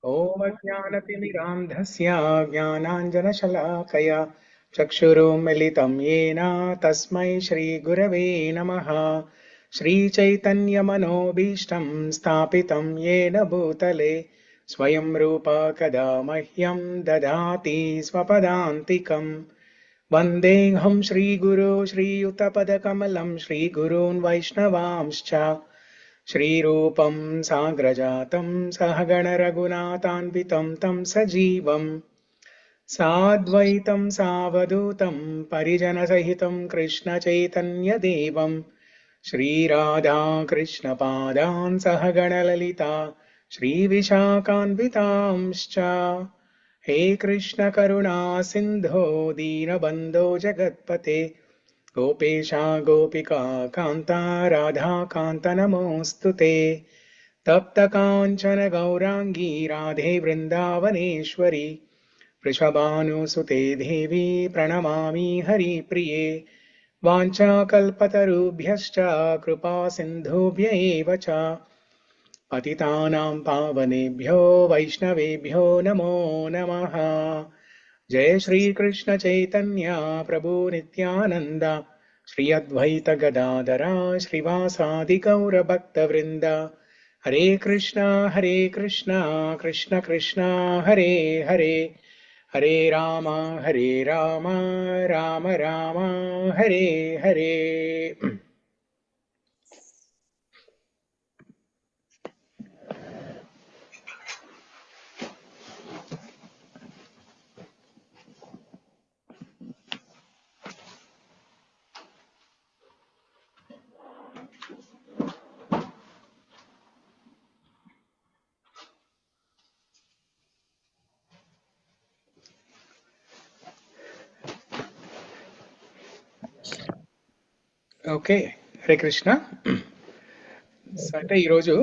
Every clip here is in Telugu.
ॐ अज्ञानतिमिरान्धस्य ज्ञानाञ्जनशलाकया चक्षुरुन्मिलितं येन तस्मै श्रीगुरवे नमः। श्रीचैतन्यमनोभीष्टं स्थापितं येन भूतले स्वयं रूपा कदा मह्यं ददाति स्वपदान्तिकम्। वन्देऽहं श्रीगुरो श्रीयुतपदकमलं श्रीगुरून् वैष्णवांश्च श्रीरूपं साग्रजातं सहगणरघुनाथान्वितं तं सजीवं साद्वैतं सावधूतं परिजनसहितं कृष्णचैतन्यदेवं श्रीराधाकृष्णपादान् सहगणललिता श्रीविशाखान्वितांश्च। हे कृष्ण करुणा सिन्धो दीनबन्धो जगत्पते गोपेशा गोपिका कान्ता राधाकान्त नमोऽस्तु ते। तप्तकाञ्चन गौराङ्गी राधे वृन्दावनेश्वरी वृषभानुसुते देवी प्रणमामि हरिप्रिये। वाञ्छाकल्पतरुभ्यश्च कृपा सिन्धुभ्य एव च पतितानां पावनेभ्यो वैष्णवेभ्यो नमो नमः। जय श्री कृष्ण चैतन्य प्रभु नित्यानंद श्री अद्वैत गदाधरा श्रीवासादि गौर भक्त वृंद। हरे कृष्णा कृष्ण कृष्णा हरे हरे हरे राम राम राम हरे हरे। ఓకే, హరే కృష్ణ. అంటే ఈరోజు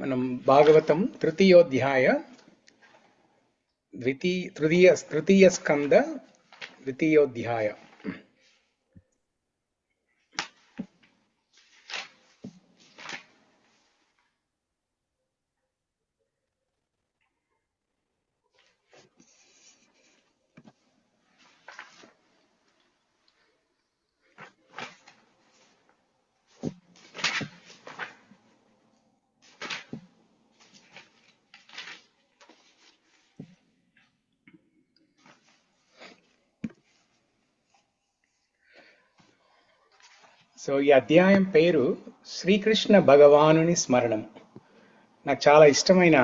మనం భాగవతం తృతీయోధ్యాయ తృతీయ స్కంద ద్వితీయోధ్యాయ. సో ఈ అధ్యాయం పేరు శ్రీకృష్ణ భగవానుని స్మరణం. నాకు చాలా ఇష్టమైన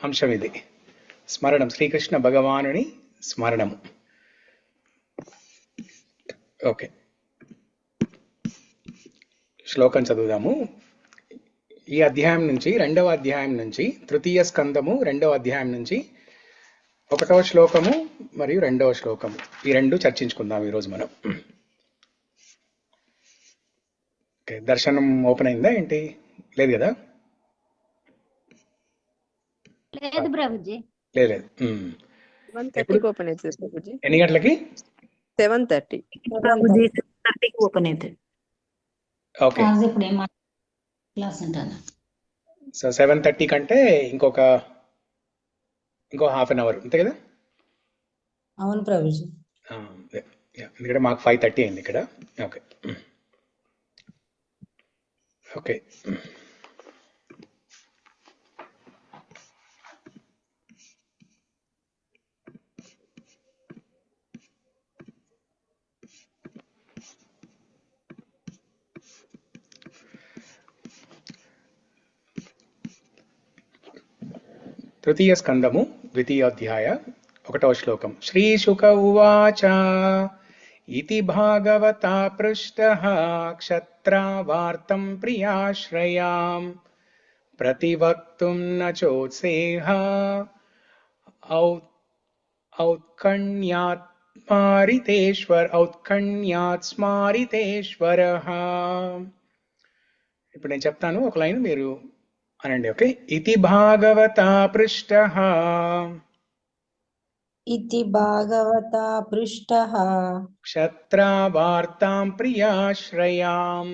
అంశం ఇది, స్మరణం, శ్రీకృష్ణ భగవానుని స్మరణము. ఓకే, శ్లోకం చదువుదాము. ఈ అధ్యాయం నుంచి రెండవ అధ్యాయం నుంచి తృతీయ స్కందము రెండవ అధ్యాయం నుంచి 1వ శ్లోకము మరియు 2వ శ్లోకము, ఈ రెండు చర్చించుకుందాం ఈరోజు మనం. ఓకే, దర్శనం ఓపెన్ అయిందా ఏంటి? లేదు కదా? లేదు ప్రభుజీ. లేదు. ఎప్పుడు? ఎన్ని గంటలకి? 7:30 ప్రభుజీ 7:30కి ఓపెన్ అవుతుంది. ఓకే, ఇప్పుడు ఏం క్లాస్ ఉంటుంది? సో 7:30 కంటే ఇంకో హాఫ్ అన్ అవర్ అంతే కదా? అవును ప్రభుజీ. ఎందుకంటే మాకు 5:30 అయింది ఇక్కడ. Okay okay. తృతీయ స్కందము ద్వితీయోధ్యాయ 1వ శ్లోకం. శ్రీశుక ఉవాచ ఇతి భాగవతా పృష్టః క్షత్రావార్తం ప్రియాశ్రయాం ప్రతివక్తుం న చోత్సేహ ఔత్కణ్యాత్ స్మారితేశ్వరః. ఇప్పుడు నేను చెప్తాను, ఒక లైన్ మీరు అనండి. ఓకే. ఇతి భాగవతా పృష్టః. इति भागवता पृष्टः క్షత్రావార్తాం ప్రియాశ్రయాం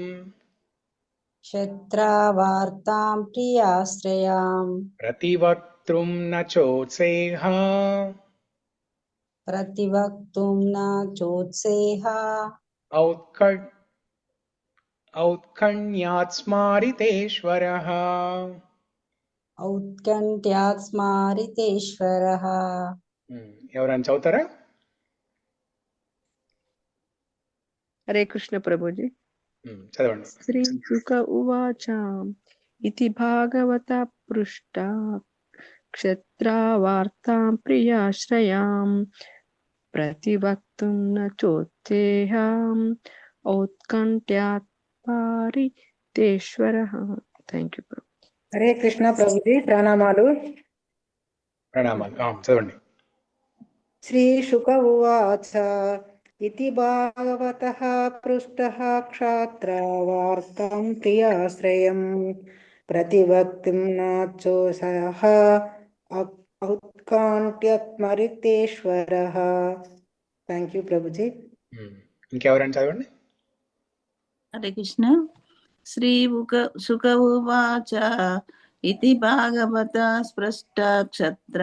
క్షత్రావార్తాం ప్రియాశ్రయాం ప్రతివక్తృం న చోత్సేహ ప్రతివక్తుం న చోత్సేహ ఔత్కణ్యాత్ స్మారితేశ్వరః. ఔత్కంఠ్యాత్ స్మారితేశ్వరః. ఎవరైనా చదువుతారా? హరే కృష్ణ ప్రభుజీ. చదవండి. శ్రీ శుక ఉవాచ ఇతి భాగవత పృష్ట క్షత్రావార్తాం ప్రియాశ్రయాం ప్రతివక్తుం న చోత్సేహాం ఔత్కంఠ్యాత్ పారితేశ్వరః. థ్యాంక్ యూ ప్రభు. హరే కృష్ణ ప్రభుజీ, ప్రణామాలు. ప్రణామాలు. చదవండి. శ్రీ శుక ఉవాచ ఇతి భాగవతః పృష్టః క్షాత్రవార్తాం ప్రియాశ్రయం ప్రతివక్తుం నాచోత్సేహ ఔత్కంఠ్యాత్మరితేశ్వరః. Thank you Prabhuji. ఇంకెవరైనా చదవండి. హరే కృష్ణ. శ్రీ శుక ఉవాచ ఇతి భాగవత స్పృష్ట క్షత్ర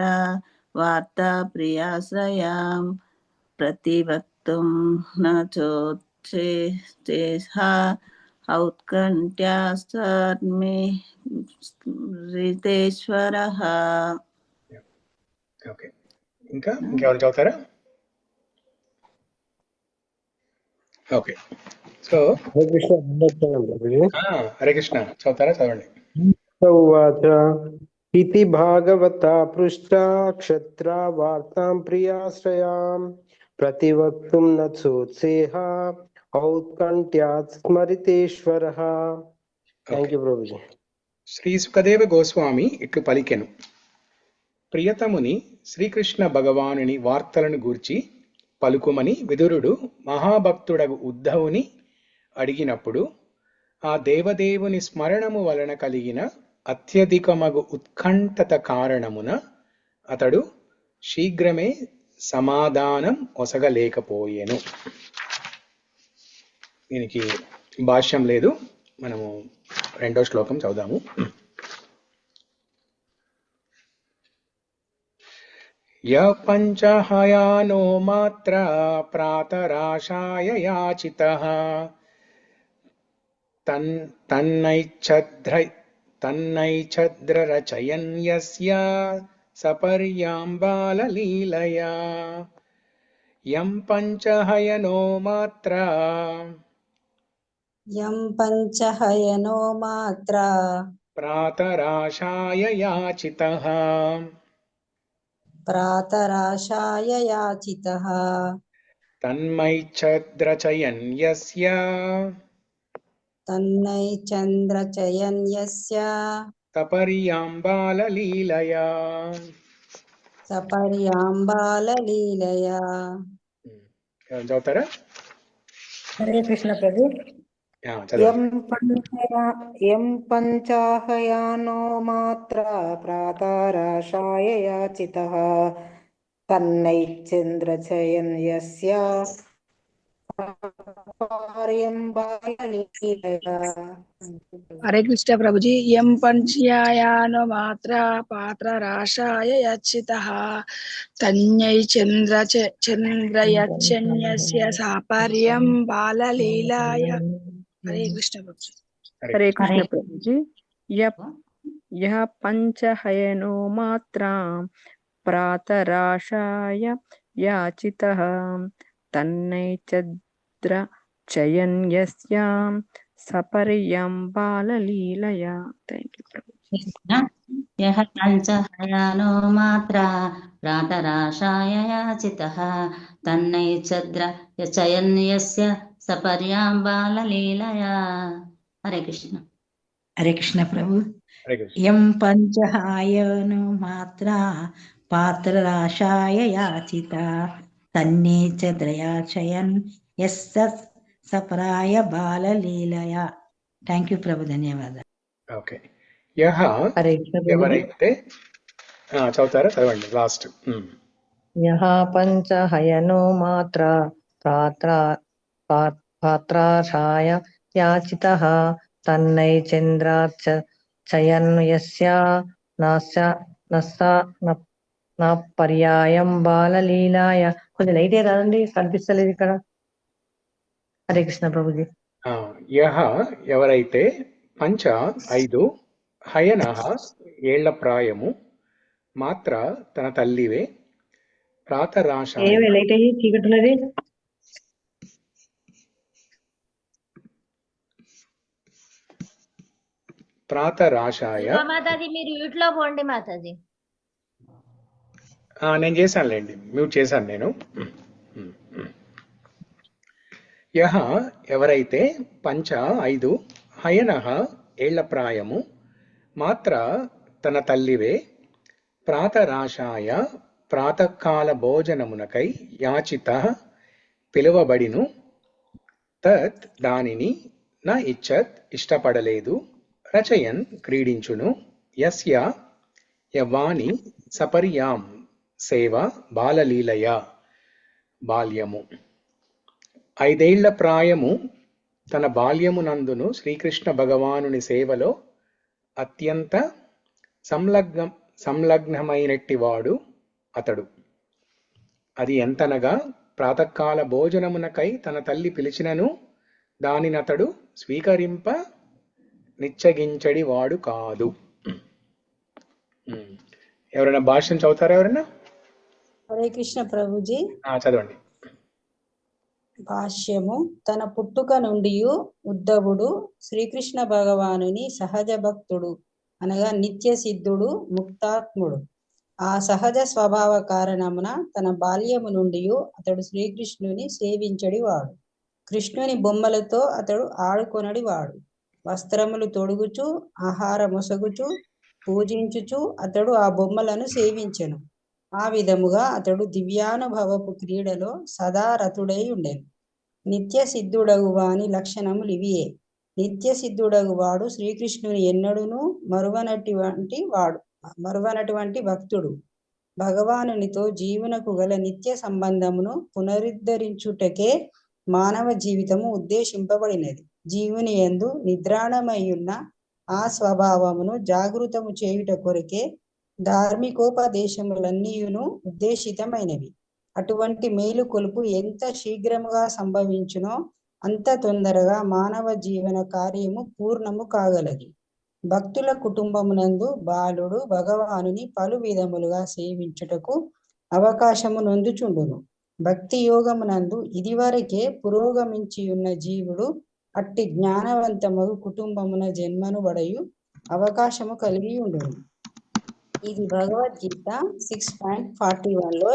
వార్తా ప్రియాశ్రయాం ప్రతివక్తుం న చోత్సేహ ఔత్కంఠ్యాత్మరితేశ్వరః. ఓకే, ఇంకెవరు చదువుతారా? ఓకే, సో హరే కృష్ణ చదువుతారా? చదవండి. ఉవాచ ఇతి భాగవత పృష్టా క్షత్రా వార్తాం ప్రియాశ్రయాం ప్రతివక్తుం న చోత్సేహ ఔత్కంఠ్యాత్ స్మరితేశ్వరః. Thank you Prabhuji. శ్రీ సుఖదేవ గోస్వామి ఇట్లు పలికెను. ప్రియతముని శ్రీకృష్ణ భగవానుని వార్తలను గూర్చి పలుకుమని విదురుడు మహాభక్తుడగు ఉద్ధవుని అడిగినప్పుడు ఆ దేవదేవుని స్మరణము వలన కలిగిన అత్యధికమగు ఉత్కంఠత కారణమున అతడు శీఘ్రమే సమాధానం ఒసగలేకపోయెను. దీనికి భాష్యం లేదు, మనము రెండో శ్లోకం చదువుదాము. య పంచహయానో మాత్ర ప్రాతరాశాయ యాచితః తన్నైచ్ఛద్రరచయన్ యస్య సపర్యాంబాలలీలయా. యం పంచహయనో మాత్ర యం పంచహయనో మాత్ర ప్రాతరాశాయ యాచితః ప్రాతరాశాయ యాచితః తన్మైచ్ఛద్రచయన్ యస్య తన్నైచ్ఛద్రచయన్ యస్య సపర్యాంబాలలీలయా. సపర్యాంబాలలీలయా. చదువుతారా? హరే కృష్ణ ప్రభు. యం పంచాహయానో మాత్ర ప్రాతరాశాయ యాచితః తన్నైచ్ఛద్రచయన్ యస్య సపర్యంబాలలీలయా. హరే కృష్ణ ప్రభుజీ. యం పంచ్యాయానో మాత్ర పాత్ర రాశాయ యచ్చితః తన్యై చంద్రయచ్చన్యస్య సాపర్యం బాలలీలాయ. హరే కృష్ణ ప్రభుజీ. హరే కృష్ణ ప్రభుజీ. యః పంచహయనో మాత్ర ప్రాతరాశాయ యాచితః తన్నైచ్ఛద్రచయన్ యస్య సపర్యంబాలలీలయా. థ్యాంక్ యూ ప్రభు. యః పంచహయానో మాత్ర ప్రాతరాశాయ యాచితః తన్నైచ్ఛద్రచయన్ యస్య సపర్యాంబాలలీలయా. హరే కృష్ణ. హరే కృష్ణ ప్రభు. హరే కృష్ణ. యం పంచహాయను మాత్ర పాత్రరాశాయ యాచిత తన్నేచద్రయాచయన్ యస్య సపరాయ బాలలీలయా. థ్యాంక్ యూ ప్రభు, ధన్యవాదాలు. ఓకే, యహ ఎవరైతే చదువుతారా? చదవండి లాస్ట్. యః పంచహయనో మాత్ర పాత్రాశాయ యాచితః తన్నై చంద్రాచ చయన్ యస్య నా పర్యాయం బాలలీలాయ. కొంచెం లైటే రాదండి, కనిపిస్తలేదు ఇక్కడ. హరే కృష్ణ ప్రభుజీ. యహ ఎవరైతే 5 హయనః ఏళ్ల ప్రాయము మాత్ర తన తల్లివే ప్రాతరాశాయ. ఏమి లైట్ అయ్యి చీకటున్నది. ప్రాతరాశాయ. మాతాజీ మీరు మ్యూట్ లో పోండి మాతాజీ. నేను చేశానులేండి, మ్యూట్ చేశాను నేను. యహ ఎవరైతే 5 హయనః ఏళ్ల ప్రాయము మాత్ర తన తల్లివే ప్రాతరాశాయ ప్రాతకాల భోజనమునకై యాచిత పిలువబడిను తత్ దానిని నా ఇచ్చత్ ఇష్టపడలేదు రచయన్ క్రీడించును యస్య యవాని సపర్యాం సేవ బాలలీలయ బాల్యము. 5 ఏళ్ల ప్రాయము తన బాల్యమునందును శ్రీకృష్ణ భగవానుని సేవలో అత్యంత సంలగ్నమైనట్టివాడు అతడు. అది ఎంతనగా ప్రాతకాల భోజనమునకై తన తల్లి పిలిచినను దానినతడు స్వీకరింప నిశ్చగించడి వాడు కాదు. ఎవరైనా భాష్యం చదువుతారా? ఎవరైనా? హరే కృష్ణ ప్రభుజీ. చదవండి. భాష్యము. తన పుట్టుక నుండి ఉద్ధవుడు శ్రీకృష్ణ భగవానుని సహజ భక్తుడు అనగా నిత్య సిద్ధుడు, ముక్తాత్ముడు. ఆ సహజ స్వభావ కారణమున తన బాల్యము నుండి అతడు శ్రీకృష్ణుని సేవించడి వాడు. కృష్ణుని బొమ్మలతో అతడు ఆడుకొనడి వాడు. వస్త్రములు తొడుగుచు, ఆహారమొసగుచు, పూజించుచు అతడు ఆ బొమ్మలను సేవించెను. ఆ విధముగా అతడు దివ్యానుభవపు క్రీడలో సదా రతుడై ఉండెను. నిత్య సిద్ధుడగు వాని లక్షణములు ఇవియే. నిత్య సిద్ధుడగు వాడు శ్రీకృష్ణుని ఎన్నడూను మరువనటువంటి భక్తుడు. భగవానునితో జీవునకు గల నిత్య సంబంధమును పునరుద్ధరించుటకే మానవ జీవితము ఉద్దేశింపబడినది. జీవుని యందు నిద్రాణమయ్యున్న ఆ స్వభావమును జాగృతము చేయుట కొరకే ధార్మికోపదేశములన్నీయును ఉద్దేశితమైనవి. అటువంటి మేలు కొలుపు ఎంత శీఘ్రముగా సంభవించునో అంత తొందరగా మానవ జీవన కార్యము పూర్ణము కాగలదు. భక్తుల కుటుంబమునందు బాలుడు భగవానుని పలు విధములుగా సేవించుటకు అవకాశము నొందుచుండును. భక్తి యోగమునందు ఇదివరకే పురోగమించియున్న జీవుడు అట్టి జ్ఞానవంతమగు కుటుంబమున జన్మను బడయు అవకాశము కలిగి ఉండును. ఇది భగవద్గీత 6.41లో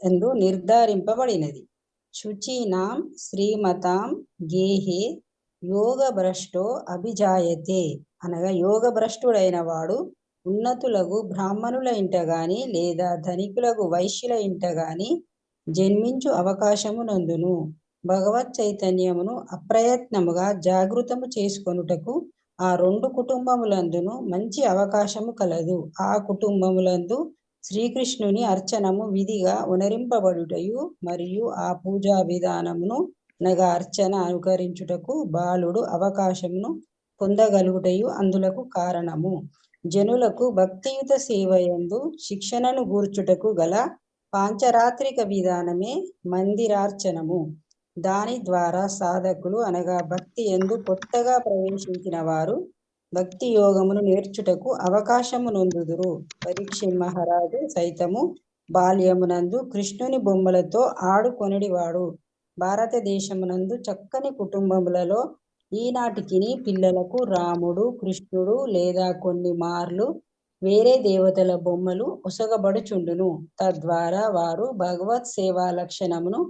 ఎందు నిర్ధారింపబడినది. శుచీనాం శ్రీమతాం గేహే యోగ భ్రష్టో అభిజాయతే అనగా యోగ భ్రష్టుడైన వాడు ఉన్నతులకు బ్రాహ్మణుల ఇంట గాని లేదా ధనికులకు వైశ్యుల ఇంట గాని జన్మించు అవకాశము నందును. భగవత్ చైతన్యమును అప్రయత్నముగా జాగృతము చేసుకొనుటకు ఆ 2 కుటుంబములందును మంచి అవకాశము కలదు. ఆ కుటుంబములందు శ్రీకృష్ణుని అర్చనము విధిగా ఉనరింపబడుటయు మరియు ఆ పూజా విధానమును అనగా అర్చన అనుకరించుటకు బాలుడు అవకాశమును పొందగలుగుటయు అందులకు కారణము. జనులకు భక్తియుత సేవయందు శిక్షణను గూర్చుటకు గల పాంచరాత్రిక విధానమే మందిరార్చనము. దాని ద్వారా సాధకులు అనగా భక్తి యందు కొత్తగా ప్రవేశించిన వారు భక్తి యోగమును నేర్చుటకు అవకాశము నొందుదురు. పరీక్షిత్ మహారాజు సైతము బాల్యమునందు కృష్ణుని బొమ్మలతో ఆడుకొనిడివాడు. భారతదేశమునందు చక్కని కుటుంబములలో ఈనాటికి పిల్లలకు రాముడు, కృష్ణుడు లేదా కొన్ని మార్లు వేరే దేవతల బొమ్మలు ఒసగబడుచుండును. తద్వారా వారు భగవత్ సేవా లక్షణమును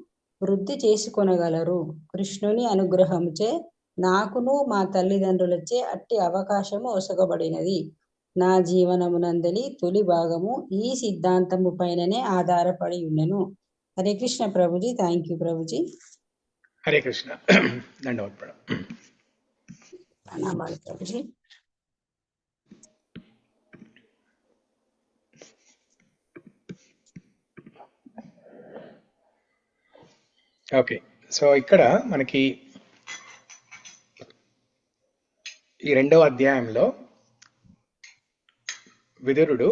వృద్ధి చేసుకొనగలరు. కృష్ణుని అనుగ్రహముచే నాకును మా తల్లిదండ్రులచే అట్టి అవకాశము ఒసగబడినది. నా జీవనమునందలి తొలి భాగము ఈ సిద్ధాంతము పైననే ఆధారపడి ఉన్నను. హరే కృష్ణ ప్రభుజీ. Thank you Prabhuji. హరే కృష్ణ. దండవత్ ప్రణామాలు ప్రభుజీ. ఓకే, సో ఇక్కడ మనకి ఈ 2వ అధ్యాయంలో విదురుడు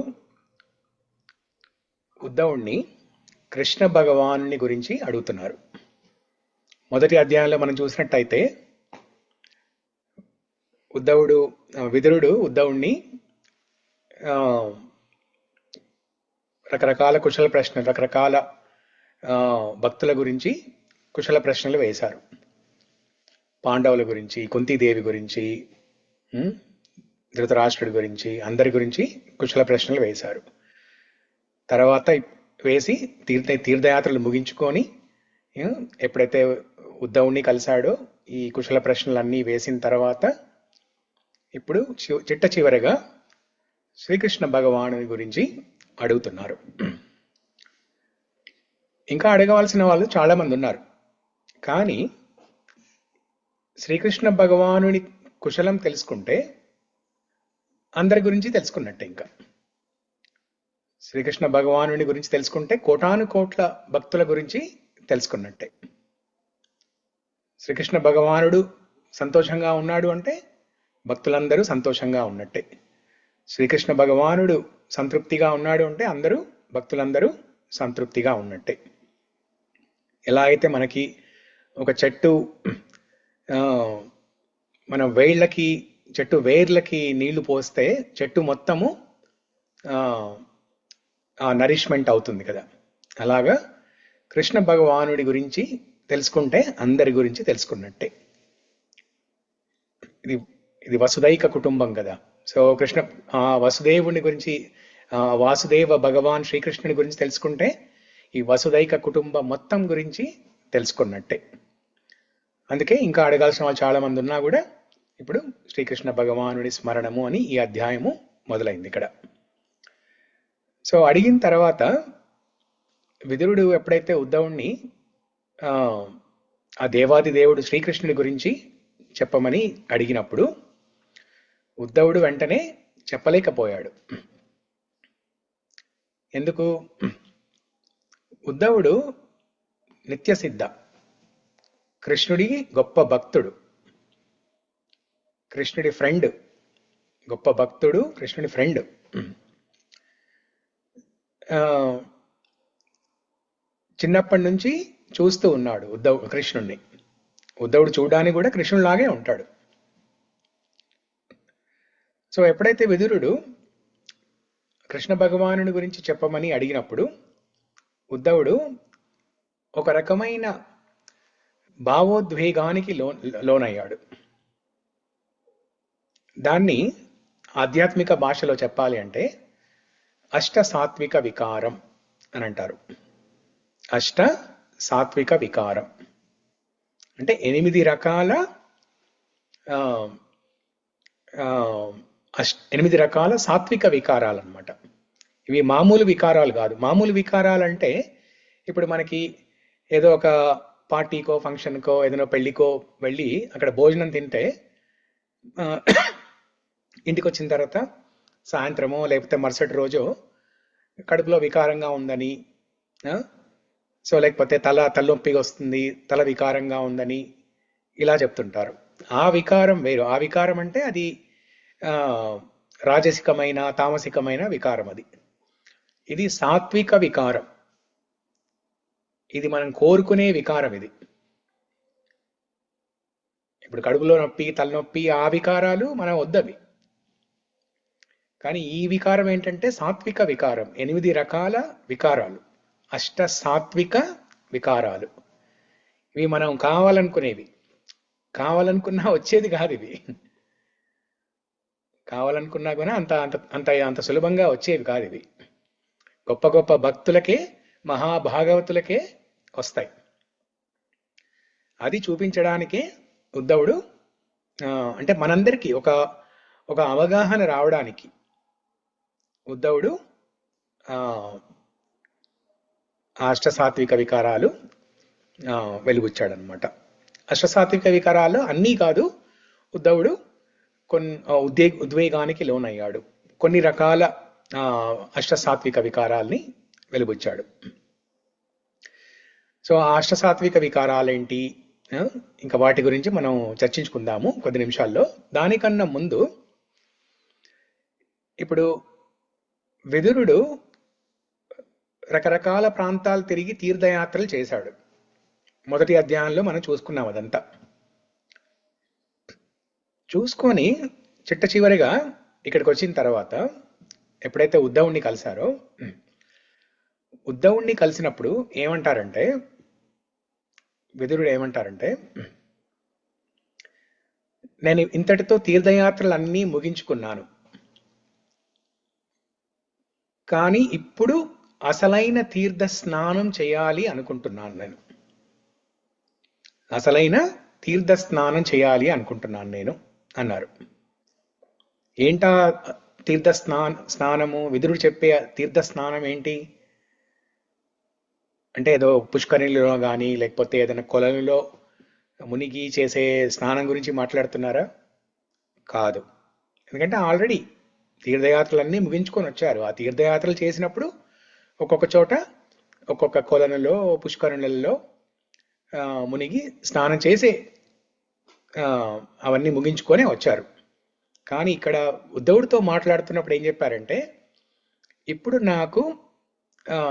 ఉద్ధవుణ్ణి కృష్ణ భగవానుని గురించి అడుగుతున్నారు. మొదటి అధ్యాయంలో మనం చూసినట్టయితే విదురుడు ఉద్ధవుణ్ణి రకరకాల కుశల ప్రశ్నలు, రకరకాల భక్తుల గురించి కుశల ప్రశ్నలు వేశారు. పాండవుల గురించి, కుంతీదేవి గురించి, ధృతరాష్ట్రుడి గురించి, అందరి గురించి కుశల ప్రశ్నలు వేశారు. తర్వాత వేసి తీర్థయాత్రలు ముగించుకొని ఎప్పుడైతే ఉద్ధవుణ్ణి కలిశాడో ఈ కుశల ప్రశ్నలన్నీ వేసిన తర్వాత ఇప్పుడు చిట్ట చివరిగా శ్రీకృష్ణ భగవానుని గురించి అడుగుతున్నారు. ఇంకా అడగవలసిన వాళ్ళు చాలా మంది ఉన్నారు, కానీ శ్రీకృష్ణ భగవానుని కుశలం తెలుసుకుంటే అందరి గురించి తెలుసుకున్నట్టే. ఇంకా శ్రీకృష్ణ భగవానుని గురించి తెలుసుకుంటే కోటాను కోట్ల భక్తుల గురించి తెలుసుకున్నట్టే. శ్రీకృష్ణ భగవానుడు సంతోషంగా ఉన్నాడు అంటే భక్తులందరూ సంతోషంగా ఉన్నట్టే. శ్రీకృష్ణ భగవానుడు సంతృప్తిగా ఉన్నాడు అంటే భక్తులందరూ సంతృప్తిగా ఉన్నట్టే. ఎలా అయితే మనకి ఒక చెట్టు మన చెట్టు వేర్లకి నీళ్లు పోస్తే చెట్టు మొత్తము నరిష్మెంట్ అవుతుంది కదా, అలాగా కృష్ణ భగవానుడి గురించి తెలుసుకుంటే అందరి గురించి తెలుసుకున్నట్టే. ఇది వసుదైక కుటుంబం కదా. సో వసుదేవుని గురించి, వాసుదేవ భగవాన్ శ్రీకృష్ణుని గురించి తెలుసుకుంటే ఈ వసుదైక కుటుంబం మొత్తం గురించి తెలుసుకున్నట్టే. అందుకే ఇంకా అడగాల్సిన వాళ్ళు చాలా మంది ఉన్నా కూడా ఇప్పుడు శ్రీకృష్ణ భగవానుడి స్మరణము అని ఈ అధ్యాయము మొదలైంది ఇక్కడ. సో అడిగిన తర్వాత విదురుడు ఎప్పుడైతే ఉద్ధవుణ్ణి ఆ దేవాది దేవుడు శ్రీకృష్ణుడి గురించి చెప్పమని అడిగినప్పుడు ఉద్ధవుడు వెంటనే చెప్పలేకపోయాడు. ఎందుకు? ఉద్ధవుడు నిత్యసిద్ధ, కృష్ణుడి గొప్ప భక్తుడు, కృష్ణుడి ఫ్రెండ్, గొప్ప భక్తుడు, కృష్ణుడి ఫ్రెండ్. చిన్నప్పటి నుంచి చూస్తూ ఉన్నాడు కృష్ణుణ్ణి. ఉద్ధవుడు చూడడానికి కూడా కృష్ణుడిలాగే ఉంటాడు. సో ఎప్పుడైతే విదురుడు కృష్ణ భగవానుని గురించి చెప్పమని అడిగినప్పుడు ఉద్ధవుడు ఒక రకమైన భావోద్వేగానికి లోనయ్యాడు. దాన్ని ఆధ్యాత్మిక భాషలో చెప్పాలి అంటే అష్ట సాత్విక వికారం అని అంటారు. అష్ట సాత్విక వికారం అంటే 8 రకాల 8 రకాల సాత్విక వికారాలు అన్నమాట. ఇవి మామూలు వికారాలు కాదు. మామూలు వికారాలు అంటే ఇప్పుడు మనకి ఏదో ఒక పార్టీకో ఫంక్షన్కో ఏదైనా పెళ్లికో వెళ్ళి అక్కడ భోజనం తింటే ఇంటికి వచ్చిన తర్వాత సాయంత్రమో లేకపోతే మరుసటి రోజు కడుపులో వికారంగా ఉందని, సో లేకపోతే తలనొప్పిగా వస్తుంది, తల వికారంగా ఉందని ఇలా చెప్తుంటారు. ఆ వికారం వేరు. ఆ వికారం అంటే అది రాజసికమైన తామసికమైన వికారం. ఇది సాత్విక వికారం. ఇది మనం కోరుకునే వికారం. ఇది ఇప్పుడు కడుపులో నొప్పి, తలనొప్పి, ఆ వికారాలు మనం వద్దవి. కానీ ఈ వికారం ఏంటంటే సాత్విక వికారం. 8 రకాల వికారాలు, అష్ట సాత్విక వికారాలు. ఇవి మనం కావాలనుకునేవి. కావాలనుకున్నా వచ్చేది కాదు. ఇవి కావాలనుకున్నా కూడా అంత సులభంగా వచ్చేవి కాదు. ఇవి గొప్ప గొప్ప భక్తులకే, మహాభాగవతులకే వస్తాయి. అది చూపించడానికే ఉద్ధవుడు, అంటే మనందరికీ ఒక అవగాహన రావడానికి ఉద్ధవుడు అష్టసాత్విక వికారాలు వెలుగుచ్చాడనమాట. అష్టసాత్విక వికారాలు అన్నీ కాదు, ఉద్ధవుడు ఉద్వేగానికి లోనయ్యాడు. కొన్ని రకాల అష్టసాత్విక వికారాల్ని వెలుగుచ్చాడు. సో ఆ అష్టసాత్విక వికారాలేంటి, ఇంకా వాటి గురించి మనం చర్చించుకుందాము కొద్ది నిమిషాల్లో. దానికన్నా ముందు ఇప్పుడు విదురుడు రకరకాల ప్రాంతాలు తిరిగి తీర్థయాత్రలు చేశాడు. మొదటి అధ్యాయంలో మనం చూసుకున్నాం అదంతా. చూసుకొని చిట్ట చివరిగా ఇక్కడికి వచ్చిన తర్వాత ఎప్పుడైతే ఉద్ధవుణ్ణి కలిశారో, ఉద్ధవుణ్ణి కలిసినప్పుడు ఏమంటారంటే, విదురుడు ఏమంటారంటే, నేను ఇంతటితో తీర్థయాత్రలన్నీ ముగించుకున్నాను, కానీ ఇప్పుడు అసలైన తీర్థ స్నానం చేయాలి అనుకుంటున్నాను. నేను అసలైన తీర్థ స్నానం చేయాలి అనుకుంటున్నాను నేను అన్నారు. ఏంటా తీర్థ స్నానము? విదురుడు చెప్పే తీర్థ స్నానం ఏంటి అంటే, ఏదో పుష్కరిణిలో కానీ లేకపోతే ఏదైనా కొలనులో మునిగి చేసే స్నానం గురించి మాట్లాడుతున్నారా? కాదు. ఎందుకంటే ఆల్రెడీ తీర్థయాత్రలన్నీ ముగించుకొని వచ్చారు. ఆ తీర్థయాత్రలు చేసినప్పుడు ఒక్కొక్క చోట ఒక్కొక్క కొలనులో పుష్కరుణులలో మునిగి స్నానం చేసే అవన్నీ ముగించుకొనే వచ్చారు. కానీ ఇక్కడ ఉద్ధవుడితో మాట్లాడుతున్నప్పుడు ఏం చెప్పారంటే, ఇప్పుడు నాకు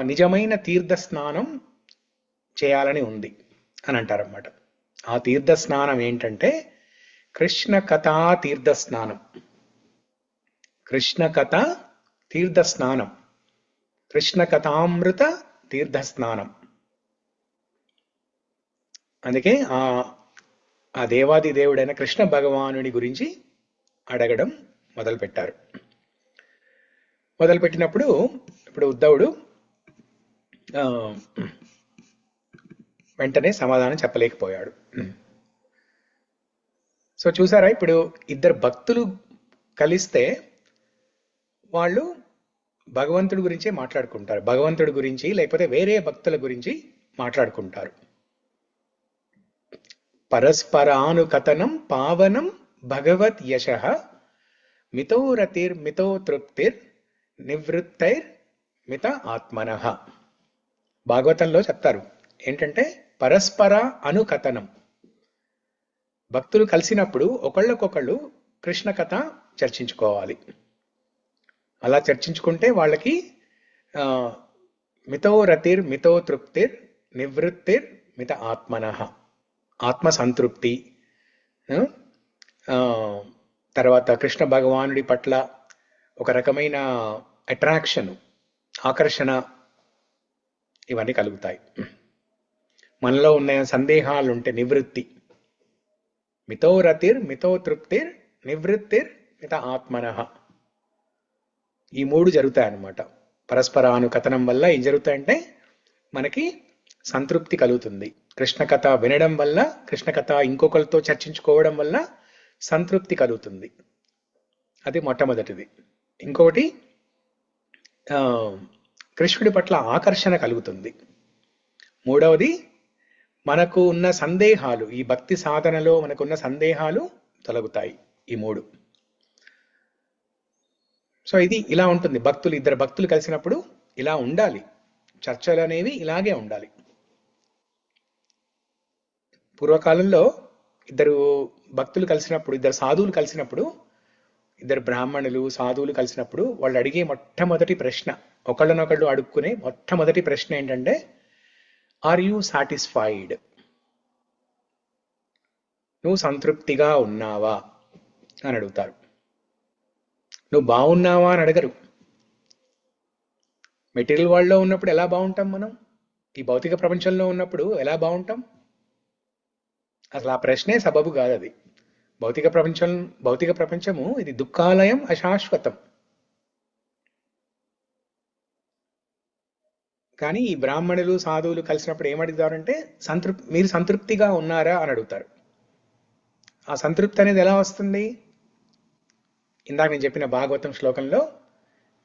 నిజమైన తీర్థ స్నానం చేయాలని ఉంది అని అంటారన్నమాట. ఆ తీర్థ స్నానం ఏంటంటే కృష్ణ కథా తీర్థ స్నానం. కృష్ణ కథ తీర్థ స్నానం, కృష్ణ కథామృత తీర్థ స్నానం. అందుకే ఆ దేవాది దేవుడైన కృష్ణ భగవానుడి గురించి అడగడం మొదలుపెట్టారు. మొదలుపెట్టినప్పుడు ఇప్పుడు ఉద్ధవుడు వెంటనే సమాధానం చెప్పలేకపోయాడు. సో చూసారా, ఇప్పుడు ఇద్దరు భక్తులు కలిస్తే వాళ్ళు భగవంతుడి గురించే మాట్లాడుకుంటారు. భగవంతుడి గురించి లేకపోతే వేరే భక్తుల గురించి మాట్లాడుకుంటారు. పరస్పరానుకథనం పావనం భగవత్ యశః మితో రతిర్ మితో తృప్తిర్ నివృత్తైర్ మిత ఆత్మనః. భాగవతంలో చెప్తారు ఏంటంటే పరస్పర అనుకథనం. భక్తులు కలిసినప్పుడు ఒకళ్ళకొకళ్ళు కృష్ణ కథ చర్చించుకోవాలి. అలా చర్చించుకుంటే వాళ్ళకి మితో రతిర్ మితో తృప్తిర్ నివృత్తిర్ మిత ఆత్మనః, ఆత్మ సంతృప్తి, తర్వాత కృష్ణ భగవానుడి పట్ల ఒక రకమైన అట్రాక్షన్, ఆకర్షణ, ఇవన్నీ కలుగుతాయి. మనలో ఉన్న సందేహాలు ఉంటే నివృత్తి. మితో రతిర్ మితో తృప్తిర్ నివృత్తిర్ మిత ఆత్మనః. ఈ మూడు జరుగుతాయి అన్నమాట. పరస్పరానుకథనం వల్ల ఏం జరుగుతాయంటే మనకి సంతృప్తి కలుగుతుంది. కృష్ణ కథ వినడం వల్ల, కృష్ణ కథ ఇంకొకరితో చర్చించుకోవడం వల్ల సంతృప్తి కలుగుతుంది. అది మొట్టమొదటిది. ఇంకొకటి కృష్ణుడి పట్ల ఆకర్షణ కలుగుతుంది. మూడవది మనకు ఉన్న సందేహాలు, ఈ భక్తి సాధనలో మనకున్న సందేహాలు తొలగుతాయి. ఈ మూడు. సో ఇది ఇలా ఉంటుంది. ఇద్దరు భక్తులు కలిసినప్పుడు ఇలా ఉండాలి. చర్చలు అనేవి ఇలాగే ఉండాలి. పూర్వకాలంలో ఇద్దరు భక్తులు కలిసినప్పుడు, ఇద్దరు సాధువులు కలిసినప్పుడు, ఇద్దరు బ్రాహ్మణులు సాధువులు కలిసినప్పుడు వాళ్ళు అడిగే మొట్టమొదటి ప్రశ్న, ఒకళ్ళనొకళ్ళు అడుక్కునే మొట్టమొదటి ప్రశ్న ఏంటంటే, ఆర్ యూ సాటిస్ఫైడ్? నువ్వు సంతృప్తిగా ఉన్నావా అని అడుగుతారు. నువ్వు బాగున్నావా అని అడగరు. మెటీరియల్ వరల్డ్లో ఉన్నప్పుడు ఎలా బాగుంటాం మనం? ఈ భౌతిక ప్రపంచంలో ఉన్నప్పుడు ఎలా బాగుంటాం? అసలు ఆ ప్రశ్నే సబబు కాదు. అది భౌతిక ప్రపంచము ఇది దుఃఖాలయం, అశాశ్వతం. కానీ ఈ బ్రాహ్మణులు సాధువులు కలిసినప్పుడు ఏమడుగుతారంటే మీరు సంతృప్తిగా ఉన్నారా అని అడుగుతారు. ఆ సంతృప్తి అనేది ఎలా వస్తుంది? ఇందాక నేను చెప్పిన భాగవతం శ్లోకంలో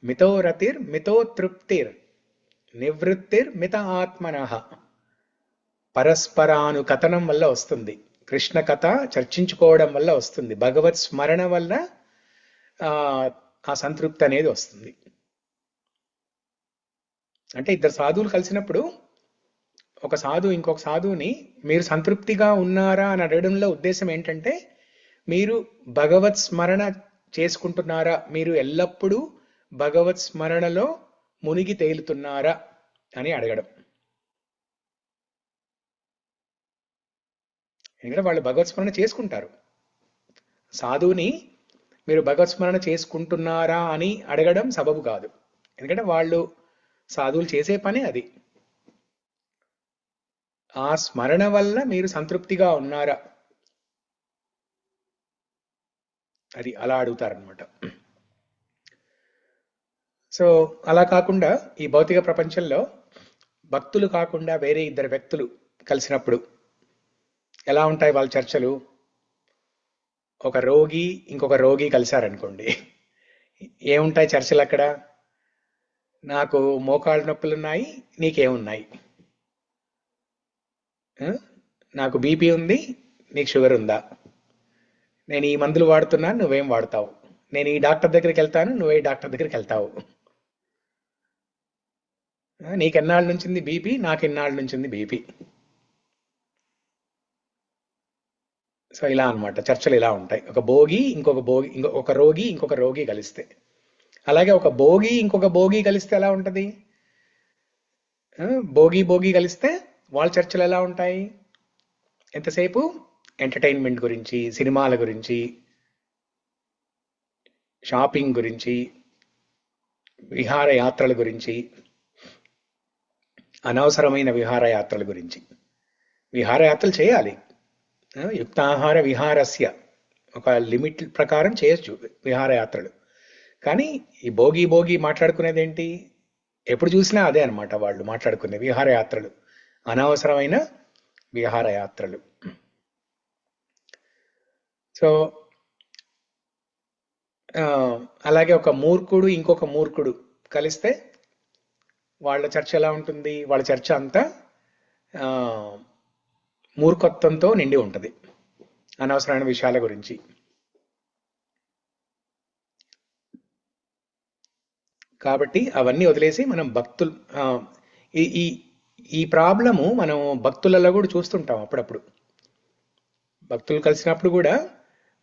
మితో రతిర్ మితో తృప్తిర్ నివృత్తిర్ మిత ఆత్మనః. పరస్పరానుకథనం వల్ల వస్తుంది. కృష్ణ కథ చర్చించుకోవడం వల్ల వస్తుంది. భగవత్ స్మరణ వల్ల ఆ సంతృప్తి అనేది వస్తుంది. అంటే ఇద్దరు సాధువులు కలిసినప్పుడు ఒక సాధువు ఇంకొక సాధువుని మీరు సంతృప్తిగా ఉన్నారా అని అడగడంలో ఉద్దేశం ఏంటంటే మీరు భగవత్ స్మరణ చేసుకుంటున్నారా, మీరు ఎల్లప్పుడూ భగవత్ స్మరణలో మునిగి తేలుతున్నారా అని అడగడం. ఎందుకంటే వాళ్ళు భగవత్ స్మరణ చేసుకుంటారు. సాధువుని మీరు భగవత్ స్మరణ చేసుకుంటున్నారా అని అడగడం సబబు కాదు. ఎందుకంటే వాళ్ళు సాధువులు చేసే పనే అది. ఆ స్మరణ వల్ల మీరు సంతృప్తిగా ఉన్నారా, అది అలా అడుగుతారనమాట. సో అలా కాకుండా ఈ భౌతిక ప్రపంచంలో భక్తులు కాకుండా వేరే ఇద్దరు వ్యక్తులు కలిసినప్పుడు ఎలా ఉంటాయి వాళ్ళ చర్చలు? ఒక రోగి ఇంకొక రోగి కలిశారనుకోండి, ఏముంటాయి చర్చలు అక్కడ? నాకు మోకాళ్ళ నొప్పులు ఉన్నాయి, నీకేమున్నాయి? నాకు బీపీ ఉంది, నీకు షుగర్ ఉందా? నేను ఈ మందులు వాడుతున్నాను, నువ్వేం వాడతావు? నేను ఈ డాక్టర్ దగ్గరికి వెళ్తాను, నువ్వే డాక్టర్ దగ్గరికి వెళ్తావు? నీకెన్నాళ్ళ నుంచి బీపీ, నాకెన్నాళ్ళ నుంచి బీపీ? సో ఇలా అన్నమాట చర్చలు ఇలా ఉంటాయి. ఒక రోగి ఇంకొక రోగి కలిస్తే. అలాగే ఒక భోగి ఇంకొక భోగి కలిస్తే ఎలా ఉంటది? భోగి కలిస్తే వాళ్ళ చర్చలు ఎలా ఉంటాయి? ఎంతసేపు ఎంటర్టైన్మెంట్ గురించి, సినిమాల గురించి, షాపింగ్ గురించి, విహారయాత్రల గురించి, అనవసరమైన విహారయాత్రల గురించి. విహారయాత్రలు చేయాలి, యుక్తాహార విహారస్య, ఒక లిమిట్ ప్రకారం చేయొచ్చు విహారయాత్రలు. కానీ ఈ భోగి మాట్లాడుకునేది ఏంటి? ఎప్పుడు చూసినా అదే అనమాట వాళ్ళు మాట్లాడుకునే విహారయాత్రలు, అనవసరమైన విహారయాత్రలు. సో అలాగే ఒక మూర్ఖుడు ఇంకొక మూర్ఖుడు కలిస్తే వాళ్ళ చర్చ ఎలా ఉంటుంది? వాళ్ళ చర్చ అంతా మూర్ఖత్వంతో నిండి ఉంటుంది, అనవసరమైన విషయాల గురించి. కాబట్టి అవన్నీ వదిలేసి మనం భక్తులు, ఈ ప్రాబ్లము మనం భక్తులలో కూడా చూస్తుంటాం. అప్పుడప్పుడు భక్తులు కలిసినప్పుడు కూడా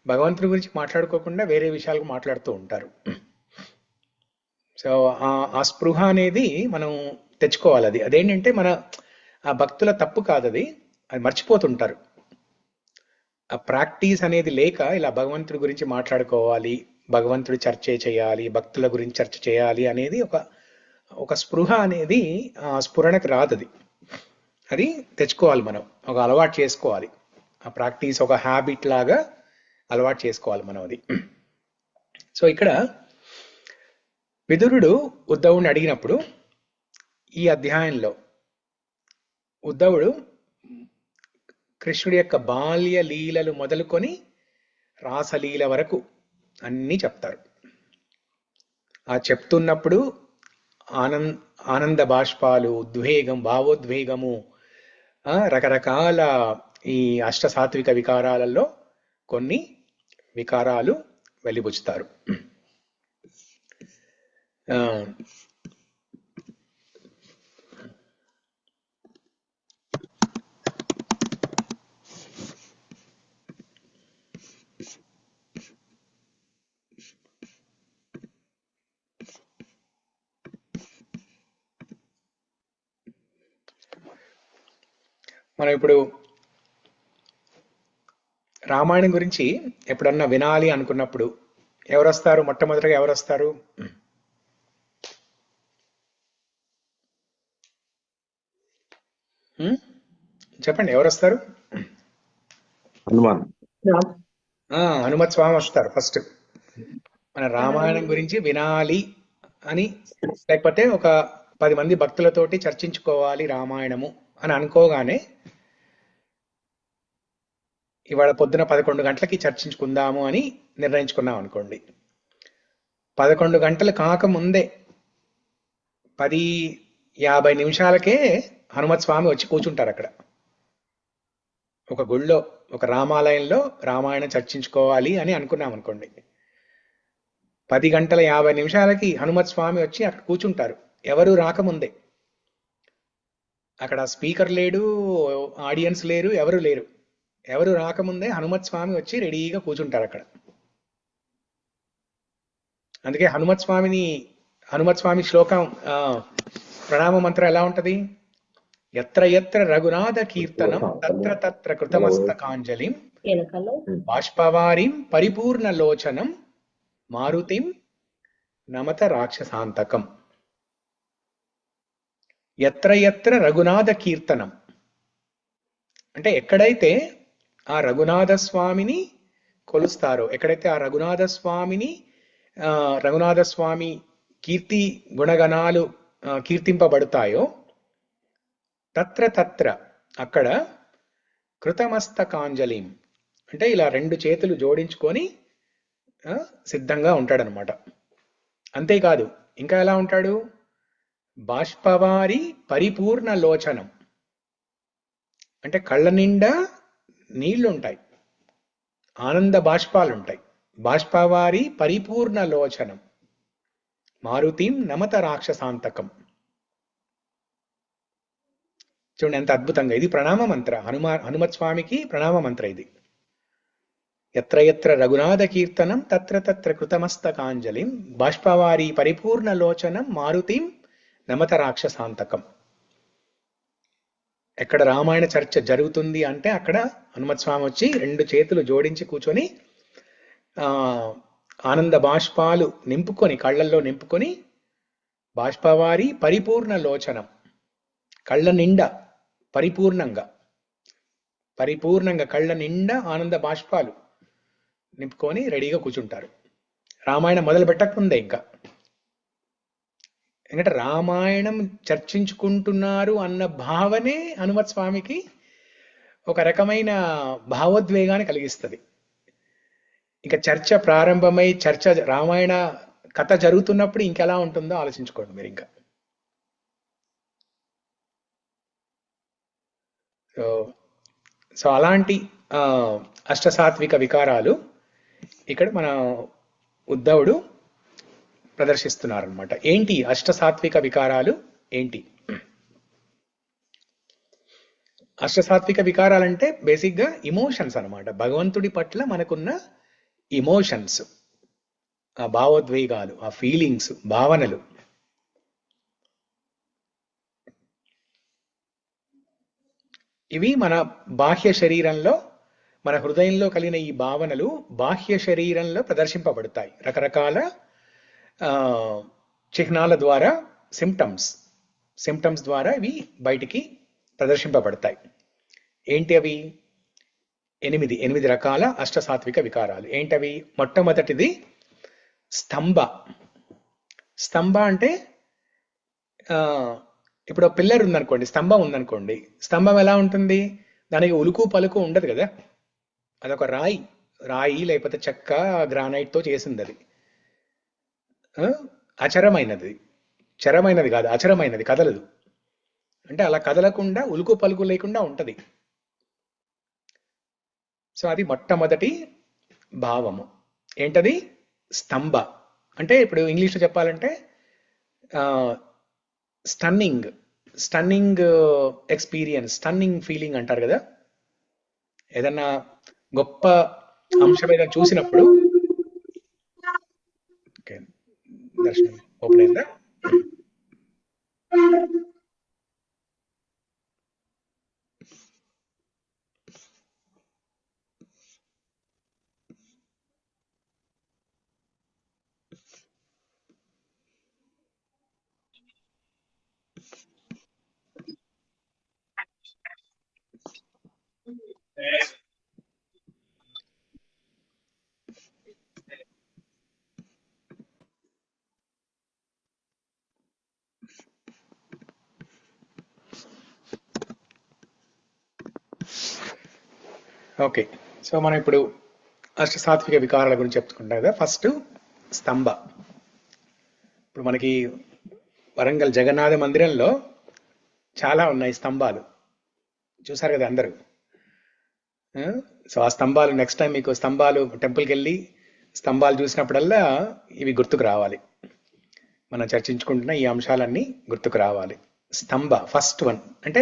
భగవంతుడి గురించి మాట్లాడుకోకుండా వేరే విషయాలకు మాట్లాడుతూ ఉంటారు. సో ఆ స్పృహ అనేది మనం తెచ్చుకోవాలి. అదేంటంటే మన ఆ భక్తుల తప్పు కాదు, అది మర్చిపోతుంటారు. ఆ ప్రాక్టీస్ అనేది లేక ఇలా భగవంతుడి గురించి మాట్లాడుకోవాలి, భగవంతుడి చర్చ చేయాలి, భక్తుల గురించి చర్చ చేయాలి అనేది ఒక స్పృహ అనేది స్ఫురణకు రాదు. అది తెచ్చుకోవాలి, మనం ఒక అలవాటు చేసుకోవాలి. ఆ ప్రాక్టీస్ ఒక హ్యాబిట్ లాగా అలవాటు చేసుకోవాలి మనం అది. సో ఇక్కడ విదురుడు ఉద్ధవుడిని అడిగినప్పుడు ఈ అధ్యాయంలో ఉద్ధవుడు కృష్ణుడి యొక్క బాల్య లీలలు మొదలుకొని రాసలీల వరకు అన్నీ చెప్తారు. ఆ చెప్తున్నప్పుడు ఆనంద బాష్పాలు, ఉద్వేగం, భావోద్వేగము, రకరకాల ఈ అష్టసాత్విక వికారాలలో కొన్ని వికారాలు వెలిబుచ్చుతారు. మనం ఇప్పుడు రామాయణం గురించి ఎప్పుడన్నా వినాలి అనుకున్నప్పుడు ఎవరు వస్తారు? మొట్టమొదటిగా ఎవరు వస్తారు? చెప్పండి, ఎవరు వస్తారు? హనుమత్ స్వామి వస్తారు ఫస్ట్. మన రామాయణం గురించి వినాలి అని, లేకపోతే ఒక 10 మంది భక్తులతోటి చర్చించుకోవాలి రామాయణము అని అనుకోగానే, ఇవాళ పొద్దున 11 గంటలకి చర్చించుకుందాము అని నిర్ణయించుకున్నాం అనుకోండి. 11 గంటలు కాకముందే 10:50 నిమిషాలకే హనుమత్ స్వామి వచ్చి కూర్చుంటారు అక్కడ. ఒక గుళ్ళో, ఒక రామాలయంలో రామాయణం చర్చించుకోవాలి అని అనుకున్నాం అనుకోండి. 10:50 హనుమత్ స్వామి వచ్చి అక్కడ కూర్చుంటారు, ఎవరు రాకముందే. అక్కడ స్పీకర్ లేడు, ఆడియన్స్ లేరు, ఎవరు లేరు. ఎవరు రాకముందే హనుమత్ స్వామి వచ్చి రెడీగా కూర్చుంటారు అక్కడ. అందుకే హనుమత్ స్వామి శ్లోకం ప్రణామ మంత్రం ఎలా ఉంటది? ఎత్ర ఎత్ర రఘునాథ కీర్తనం తత్ర తత్ర కృతమస్తకాంజలిం బాష్పవారిం పరిపూర్ణ లోచనం మారుతిం నమత రాక్షసాంతకం. ఎత్ర ఎత్ర రఘునాథ కీర్తనం అంటే ఎక్కడైతే ఆ రఘునాథ స్వామిని కొలుస్తారో, ఎక్కడైతే ఆ రఘునాథ స్వామి కీర్తి గుణగణాలు కీర్తింపబడతాయో తత్ర తత్ర అక్కడ కృతమస్తకాంజలిం అంటే ఇలా 2 చేతులు జోడించుకొని సిద్ధంగా ఉంటాడనమాట. అంతేకాదు ఇంకా ఎలా ఉంటాడు? బాష్పవారి పరిపూర్ణ లోచనం అంటే కళ్ళ నిండా నీళ్లుంటాయి, ఆనంద బాష్పాలుంటాయి. బాష్పవారి పరిపూర్ణ లోచనం మారుతిం నమత రాక్షసాంతకం. చూడండి ఎంత అద్భుతంగా. ఇది ప్రణామ మంత్ర, హనుమత్ స్వామికి ప్రణామ మంత్ర ఇది. ఎత్ర ఎత్ర రఘునాథ కీర్తనం తత్ర తత్ర కృతమస్తకాంజలిం బాష్పవారి పరిపూర్ణ లోచనం మారుతిం నమత రాక్షసాంతకం. ఎక్కడ రామాయణ చర్చ జరుగుతుంది అంటే అక్కడ హనుమత్ స్వామి వచ్చి 2 చేతులు జోడించి కూర్చొని ఆనంద బాష్పాలు నింపుకొని, కళ్ళల్లో నింపుకొని, బాష్పవారి పరిపూర్ణ లోచనం కళ్ళ నిండా పరిపూర్ణంగా కళ్ళ నిండా ఆనంద బాష్పాలు నింపుకొని రెడీగా కూర్చుంటారు. రామాయణం మొదలు పెట్టకముందే ఇంకా. ఎందుకంటే రామాయణం చర్చించుకుంటున్నారు అన్న భావనే హనుమత్ స్వామికి ఒక రకమైన భావోద్వేగాన్ని కలిగిస్తుంది. ఇంకా చర్చ ప్రారంభమై రామాయణ కథ జరుగుతున్నప్పుడు ఇంకెలా ఉంటుందో ఆలోచించుకోండి మీరు. ఇంకా సో అలాంటి అష్టసాత్విక వికారాలు ఇక్కడ మన ఉద్ధవుడు ప్రదర్శిస్తున్నారనమాట. ఏంటి అష్టసాత్విక వికారాలు ఏంటి? అష్టసాత్విక వికారాలంటే బేసిక్గా ఇమోషన్స్ అనమాట. భగవంతుడి పట్ల మనకున్న ఇమోషన్స్, ఆ భావోద్వేగాలు, ఆ ఫీలింగ్స్, భావనలు. ఇవి మన బాహ్య శరీరంలో, మన హృదయంలో కలిగిన ఈ భావనలు బాహ్య శరీరంలో ప్రదర్శింపబడతాయి. రకరకాల చిహ్నాల ద్వారా, సిమ్టమ్స్ ద్వారా ఇవి బయటికి ప్రదర్శింపబడతాయి. ఏంటి అవి? 8 రకాల అష్టసాత్విక వికారాలు. ఏంటవి? మొట్టమొదటిది స్తంభ అంటే ఇప్పుడు పిల్లర్ ఉందనుకోండి, స్తంభం ఉందనుకోండి. స్తంభం ఎలా ఉంటుంది? దానికి ఉలుకు పలుకు ఉండదు కదా. అదొక రాయి లేకపోతే చెక్క, గ్రానైట్తో చేసింది. అది చరమైనది కాదు, అచరమైనది, కదలదు. అంటే అలా కదలకుండా, ఉలుకు పలుకు లేకుండా ఉంటది. సో అది మొట్టమొదటి భావము. ఏంటది? స్తంభ అంటే ఇప్పుడు ఇంగ్లీష్లో చెప్పాలంటే స్టన్నింగ్ ఎక్స్పీరియన్స్, స్టన్నింగ్ ఫీలింగ్ అంటారు కదా. ఏదన్నా గొప్ప అంశం ఏదైనా చూసినప్పుడు. ఓకే, దర్శనం ఓపెన్ అయిందా? ఓకే, సో మనం ఇప్పుడు అష్టసాత్విక వికారాల గురించి చెప్పుకుంటాం కదా. ఫస్ట్ స్తంభ. ఇప్పుడు మనకి వరంగల్ జగన్నాథ మందిరంలో చాలా ఉన్నాయి స్తంభాలు, చూసారు కదా అందరూ. సో ఆ స్తంభాలు నెక్స్ట్ టైం మీకు టెంపుల్కి వెళ్ళి స్తంభాలు చూసినప్పుడల్లా ఇవి గుర్తుకు రావాలి. మనం చర్చించుకుంటున్న ఈ అంశాలన్నీ గుర్తుకు రావాలి. స్తంభ ఫస్ట్ వన్ అంటే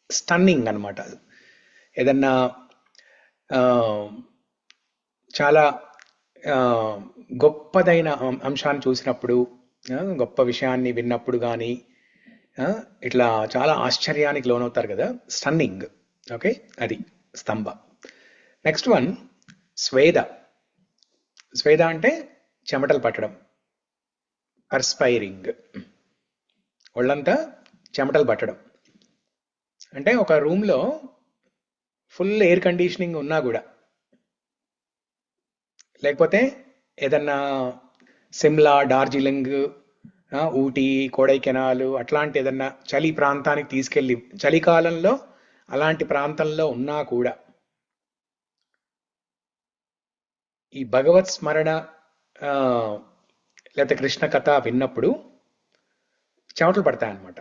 స్టన్నింగ్ అనమాట. ఏదన్నా చాలా గొప్పదైన అంశాన్ని చూసినప్పుడు, గొప్ప విషయాన్ని విన్నప్పుడు కానీ ఇట్లా చాలా ఆశ్చర్యానికి లోనవుతారు కదా, స్టన్నింగ్. ఓకే, అది స్తంభ. Next one స్వేద. స్వేద అంటే చెమటలు పట్టడం, పర్స్పైరింగ్, ఒళ్ళంతా చెమటలు పట్టడం. అంటే ఒక రూమ్లో ఫుల్ ఎయిర్ కండిషనింగ్ ఉన్నా కూడా, లేకపోతే ఏదన్నా సిమ్లా, డార్జిలింగ్, ఊటీ, కొడైకెనాల్ అట్లాంటి ఏదన్నా చలి ప్రాంతానికి తీసుకెళ్ళి, చలికాలంలో అలాంటి ప్రాంతంలో ఉన్నా కూడా ఈ భగవత్ స్మరణ లేకపోతే కృష్ణ కథ విన్నప్పుడు చెమటలు పడతాయన్నమాట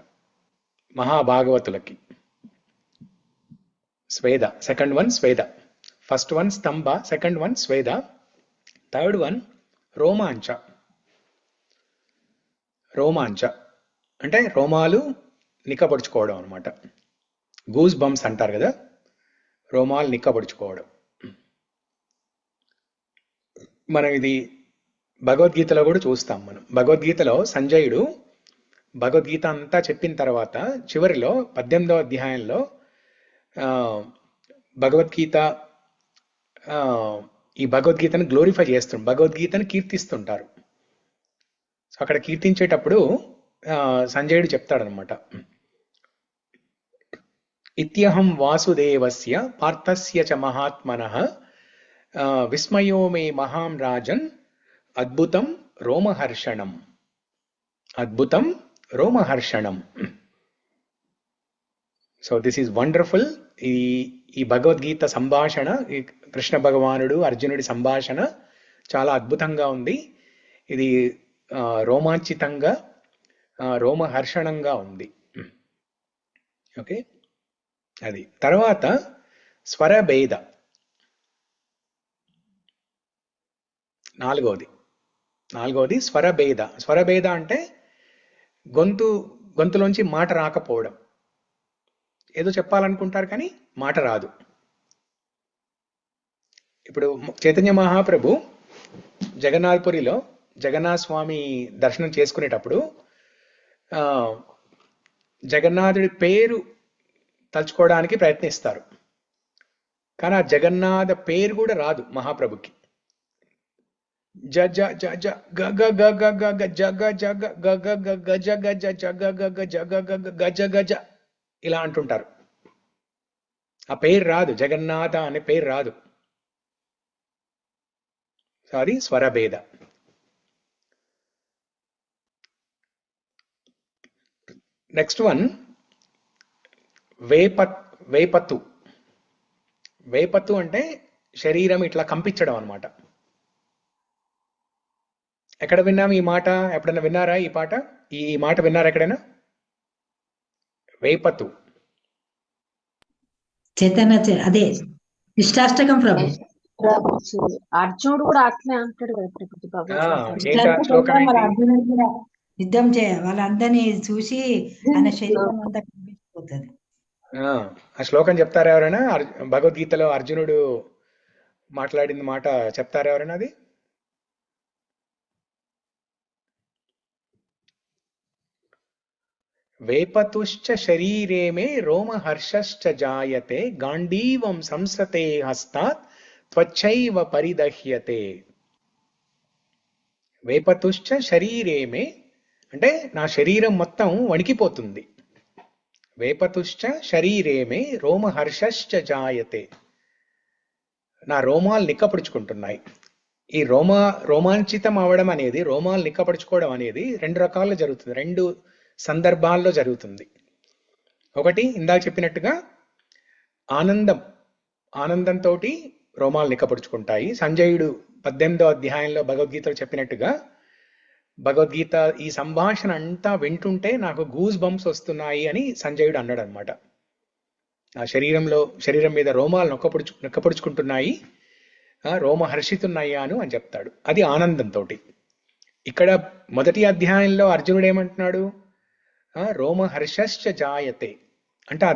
మహాభాగవతులకి. స్వేద, సెకండ్ వన్ స్వేద. ఫస్ట్ వన్ స్తంభ, సెకండ్ వన్ స్వేద, థర్డ్ వన్ రోమాంచ. రోమాంచ అంటే రోమాలు నిక్కపరుచుకోవడం అనమాట. గూస్ బంప్స్ అంటారు కదా, రోమాలు నిక్కపరుచుకోవడం. మనం ఇది భగవద్గీతలో కూడా చూస్తాం. మనం భగవద్గీతలో సంజయుడు భగవద్గీత అంతా చెప్పిన తర్వాత చివరిలో 18వ అధ్యాయంలో భగవద్గీత ఈ భగవద్గీతను గ్లోరిఫై చేస్తుంటారు, భగవద్గీతను కీర్తిస్తుంటారు. సో అక్కడ కీర్తించేటప్పుడు సంజయుడు చెప్తాడనమాట, ఇత్యహం వాసుదేవస్య పార్థస్య చ మహాత్మనః విస్మయో మే మహాం రాజన్ అద్భుతం రోమహర్షణం. అద్భుతం రోమహర్షణం. So this is wonderful. ఈ భగవద్గీత సంభాషణ, ఈ కృష్ణ భగవానుడు అర్జునుడి సంభాషణ చాలా అద్భుతంగా ఉంది. ఇది రోమాంచితంగా, రోమహర్షణంగా ఉంది. ఓకే, అది. తర్వాత స్వరభేద, నాలుగవది స్వరభేద. స్వరభేద అంటే గొంతులోంచి మాట రాకపోవడం. ఏదో చెప్పాలనుకుంటారు కానీ మాట రాదు. ఇప్పుడు చైతన్య మహాప్రభు జగన్నాథపురిలో జగన్నాథ స్వామి దర్శనం చేసుకునేటప్పుడు జగన్నాథుడి పేరు తలుచుకోవడానికి ప్రయత్నిస్తారు, కానీ ఆ జగన్నాథ పేరు కూడా రాదు మహాప్రభుకి. జ జ జ జ గ గ గ గ గ గ జ గ జ గ గ గ గ గ జ గ జ జ గ గ గ జ గ గ గ గ జ గ జ ఇలా అంటుంటారు. ఆ పేరు రాదు, జగన్నాథ అనే పేరు రాదు. సారీ, స్వరభేద. నెక్స్ట్ వన్ వేపత్తు. వేపత్తు అంటే శరీరం ఇట్లా కంపించడం అనమాట. ఎక్కడ విన్నాం ఈ మాట? ఎప్పుడైనా విన్నారా ఈ పాట? ఈ మాట విన్నారా ఎక్కడైనా? వేపత్తు. అదే ఇష్టాష్టకం ప్రభు. అర్జునుడు కూడా అట్లే అంటాడు కదా. అర్జునుడు కూడా యుద్ధం వాళ్ళందరినీ చూసి ఆయన శరీరం అంతా కనిపించిపోతుంది. ఆ శ్లోకం చెప్తారా ఎవరైనా? భగవద్గీతలో అర్జునుడు మాట్లాడిన మాట చెప్తారా ఎవరైనా? అది వేపతుశ్చ శరీరే మే రోమహర్షశ్చ జాయతే గాంధీవం సంసతే హస్తాత్ త్వచ్చైవ పరిదహ్యతే. వేపతుశ్చ శరీరే మే అంటే నా శరీరం మొత్తం వణికిపోతుంది. వేపతుశ్చ శరీరే మే రోమహర్షశ్చ జాయతే, నా రోమాలు నిక్కపరుచుకుంటున్నాయి. ఈ రోమాంచితం అవడం అనేది, రోమాలు నిక్కపరుచుకోవడం అనేది రెండు రకాల్లో జరుగుతుంది, రెండు సందర్భాల్లో జరుగుతుంది. ఒకటి ఇందాక చెప్పినట్టుగా ఆనందంతో రోమాలు నిక్కపరుచుకుంటాయి. సంజయుడు 18వ అధ్యాయంలో భగవద్గీతలో చెప్పినట్టుగా, భగవద్గీత ఈ సంభాషణ అంతా వింటుంటే నాకు గూస్ బంప్స్ వస్తున్నాయి అని సంజయుడు అన్నాడు అనమాట. ఆ శరీరం మీద రోమాలు నొక్కపరుచుకుంటున్నాయి, రోమహర్షితున్నాయాను అని చెప్తాడు. అది ఆనందంతో. ఇక్కడ మొదటి అధ్యాయంలో అర్జునుడు ఏమంటున్నాడు? రోమహర్షశ్చ జాయతే అంటే ఆ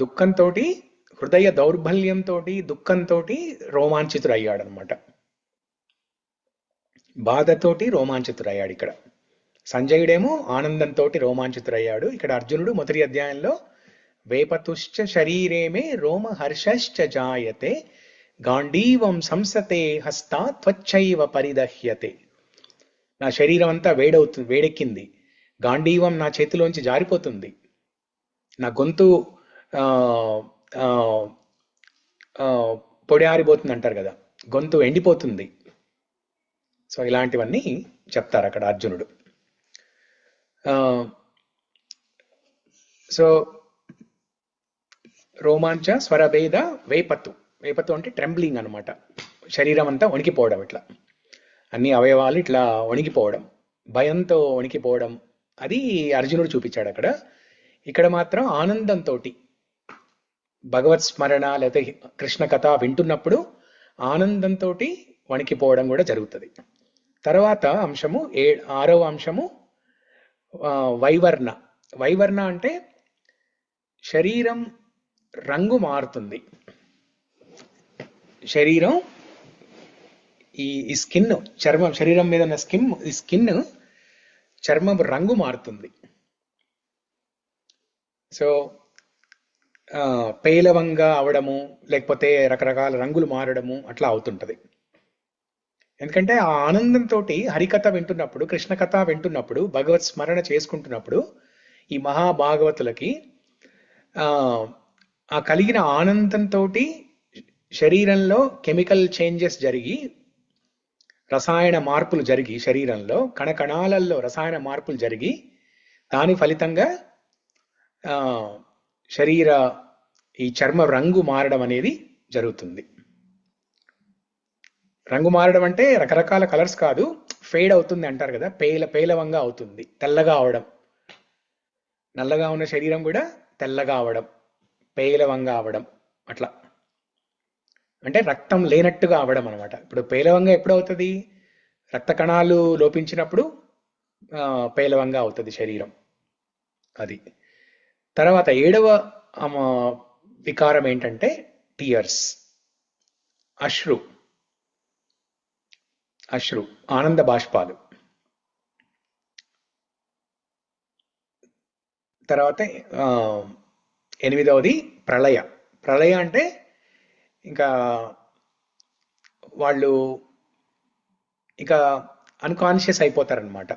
దుఃఖంతో హృదయ దౌర్బల్యంతో దుఃఖంతో రోమాంచితుడయ్యాడనమాట. బాధతోటి రోమాంచితుడయ్యాడు. ఇక్కడ సంజయుడేమో ఆనందంతో రోమాంచితుడయ్యాడు. ఇక్కడ అర్జునుడు మొదటి అధ్యాయంలో వేపతుశ్చ శరీరేమే రోమహర్షశ్చ జాయతే గాంధీవం సంసతే హస్తా త్వచ్చైవ పరిదహ్యతే. నా శరీరం అంతా వేడెక్కింది, గాంధీవం నా చేతిలోంచి జారిపోతుంది, నా గొంతు పొడి ఆరిపోతుంది అంటారు కదా, గొంతు ఎండిపోతుంది. సో ఇలాంటివన్నీ చెప్తారు అక్కడ అర్జునుడు. సో రోమాంచ స్వరభేద వేపత్తు. వేపత్తు అంటే ట్రెంబ్లింగ్ అనమాట. శరీరం అంతా వణికిపోవడం, ఇట్లా అన్ని అవయవాలు ఇట్లా వణికిపోవడం, భయంతో వణికిపోవడం, అది అర్జునుడు చూపించాడు అక్కడ. ఇక్కడ మాత్రం ఆనందంతో భగవత్ స్మరణ లేదా కృష్ణ కథ వింటున్నప్పుడు ఆనందంతో వణికిపోవడం కూడా జరుగుతుంది. తర్వాత అంశము 6వ అంశము వైవర్ణ. వైవర్ణ అంటే శరీరం రంగు మారుతుంది. శరీరం ఈ స్కిన్, చర్మం, శరీరం మీద ఉన్న స్కిన్ చర్మం రంగు మారుతుంది. సో పేలవంగా అవడము, లేకపోతే రకరకాల రంగులు మారడము అట్లా అవుతుంటది. ఎందుకంటే ఆ ఆనందంతో హరికథ వింటున్నప్పుడు, కృష్ణ కథ వింటున్నప్పుడు, భగవత్ స్మరణ చేసుకుంటున్నప్పుడు ఈ మహాభాగవతులకి ఆ కలిగిన ఆనందంతో శరీరంలో కెమికల్ చేంజెస్ జరిగి, రసాయన మార్పులు జరిగి, శరీరంలో కణకణాలలో రసాయన మార్పులు జరిగి దాని ఫలితంగా శరీర ఈ చర్మ రంగు మారడం అనేది జరుగుతుంది. రంగు మారడం అంటే రకరకాల కలర్స్ కాదు, ఫేడ్ అవుతుంది అంటారు కదా, పేలవంగా అవుతుంది, తెల్లగా అవడం. నల్లగా ఉన్న శరీరం కూడా తెల్లగా అవడం, పేలవంగా అవడం, అట్లా అంటే రక్తం లేనట్టుగా అవడం అనమాట. ఇప్పుడు పేలవంగా ఎప్పుడు అవుతుంది? రక్త కణాలు లోపించినప్పుడు పేలవంగా అవుతుంది శరీరం. అది. తర్వాత 7వ వికారం ఏంటంటే టీయర్స్, అశ్రు, ఆనంద బాష్పాలు. తర్వాత 8వది ప్రళయ. ప్రళయ అంటే ఇంకా వాళ్ళు ఇంకా అన్కాన్షియస్ అయిపోతారనమాట.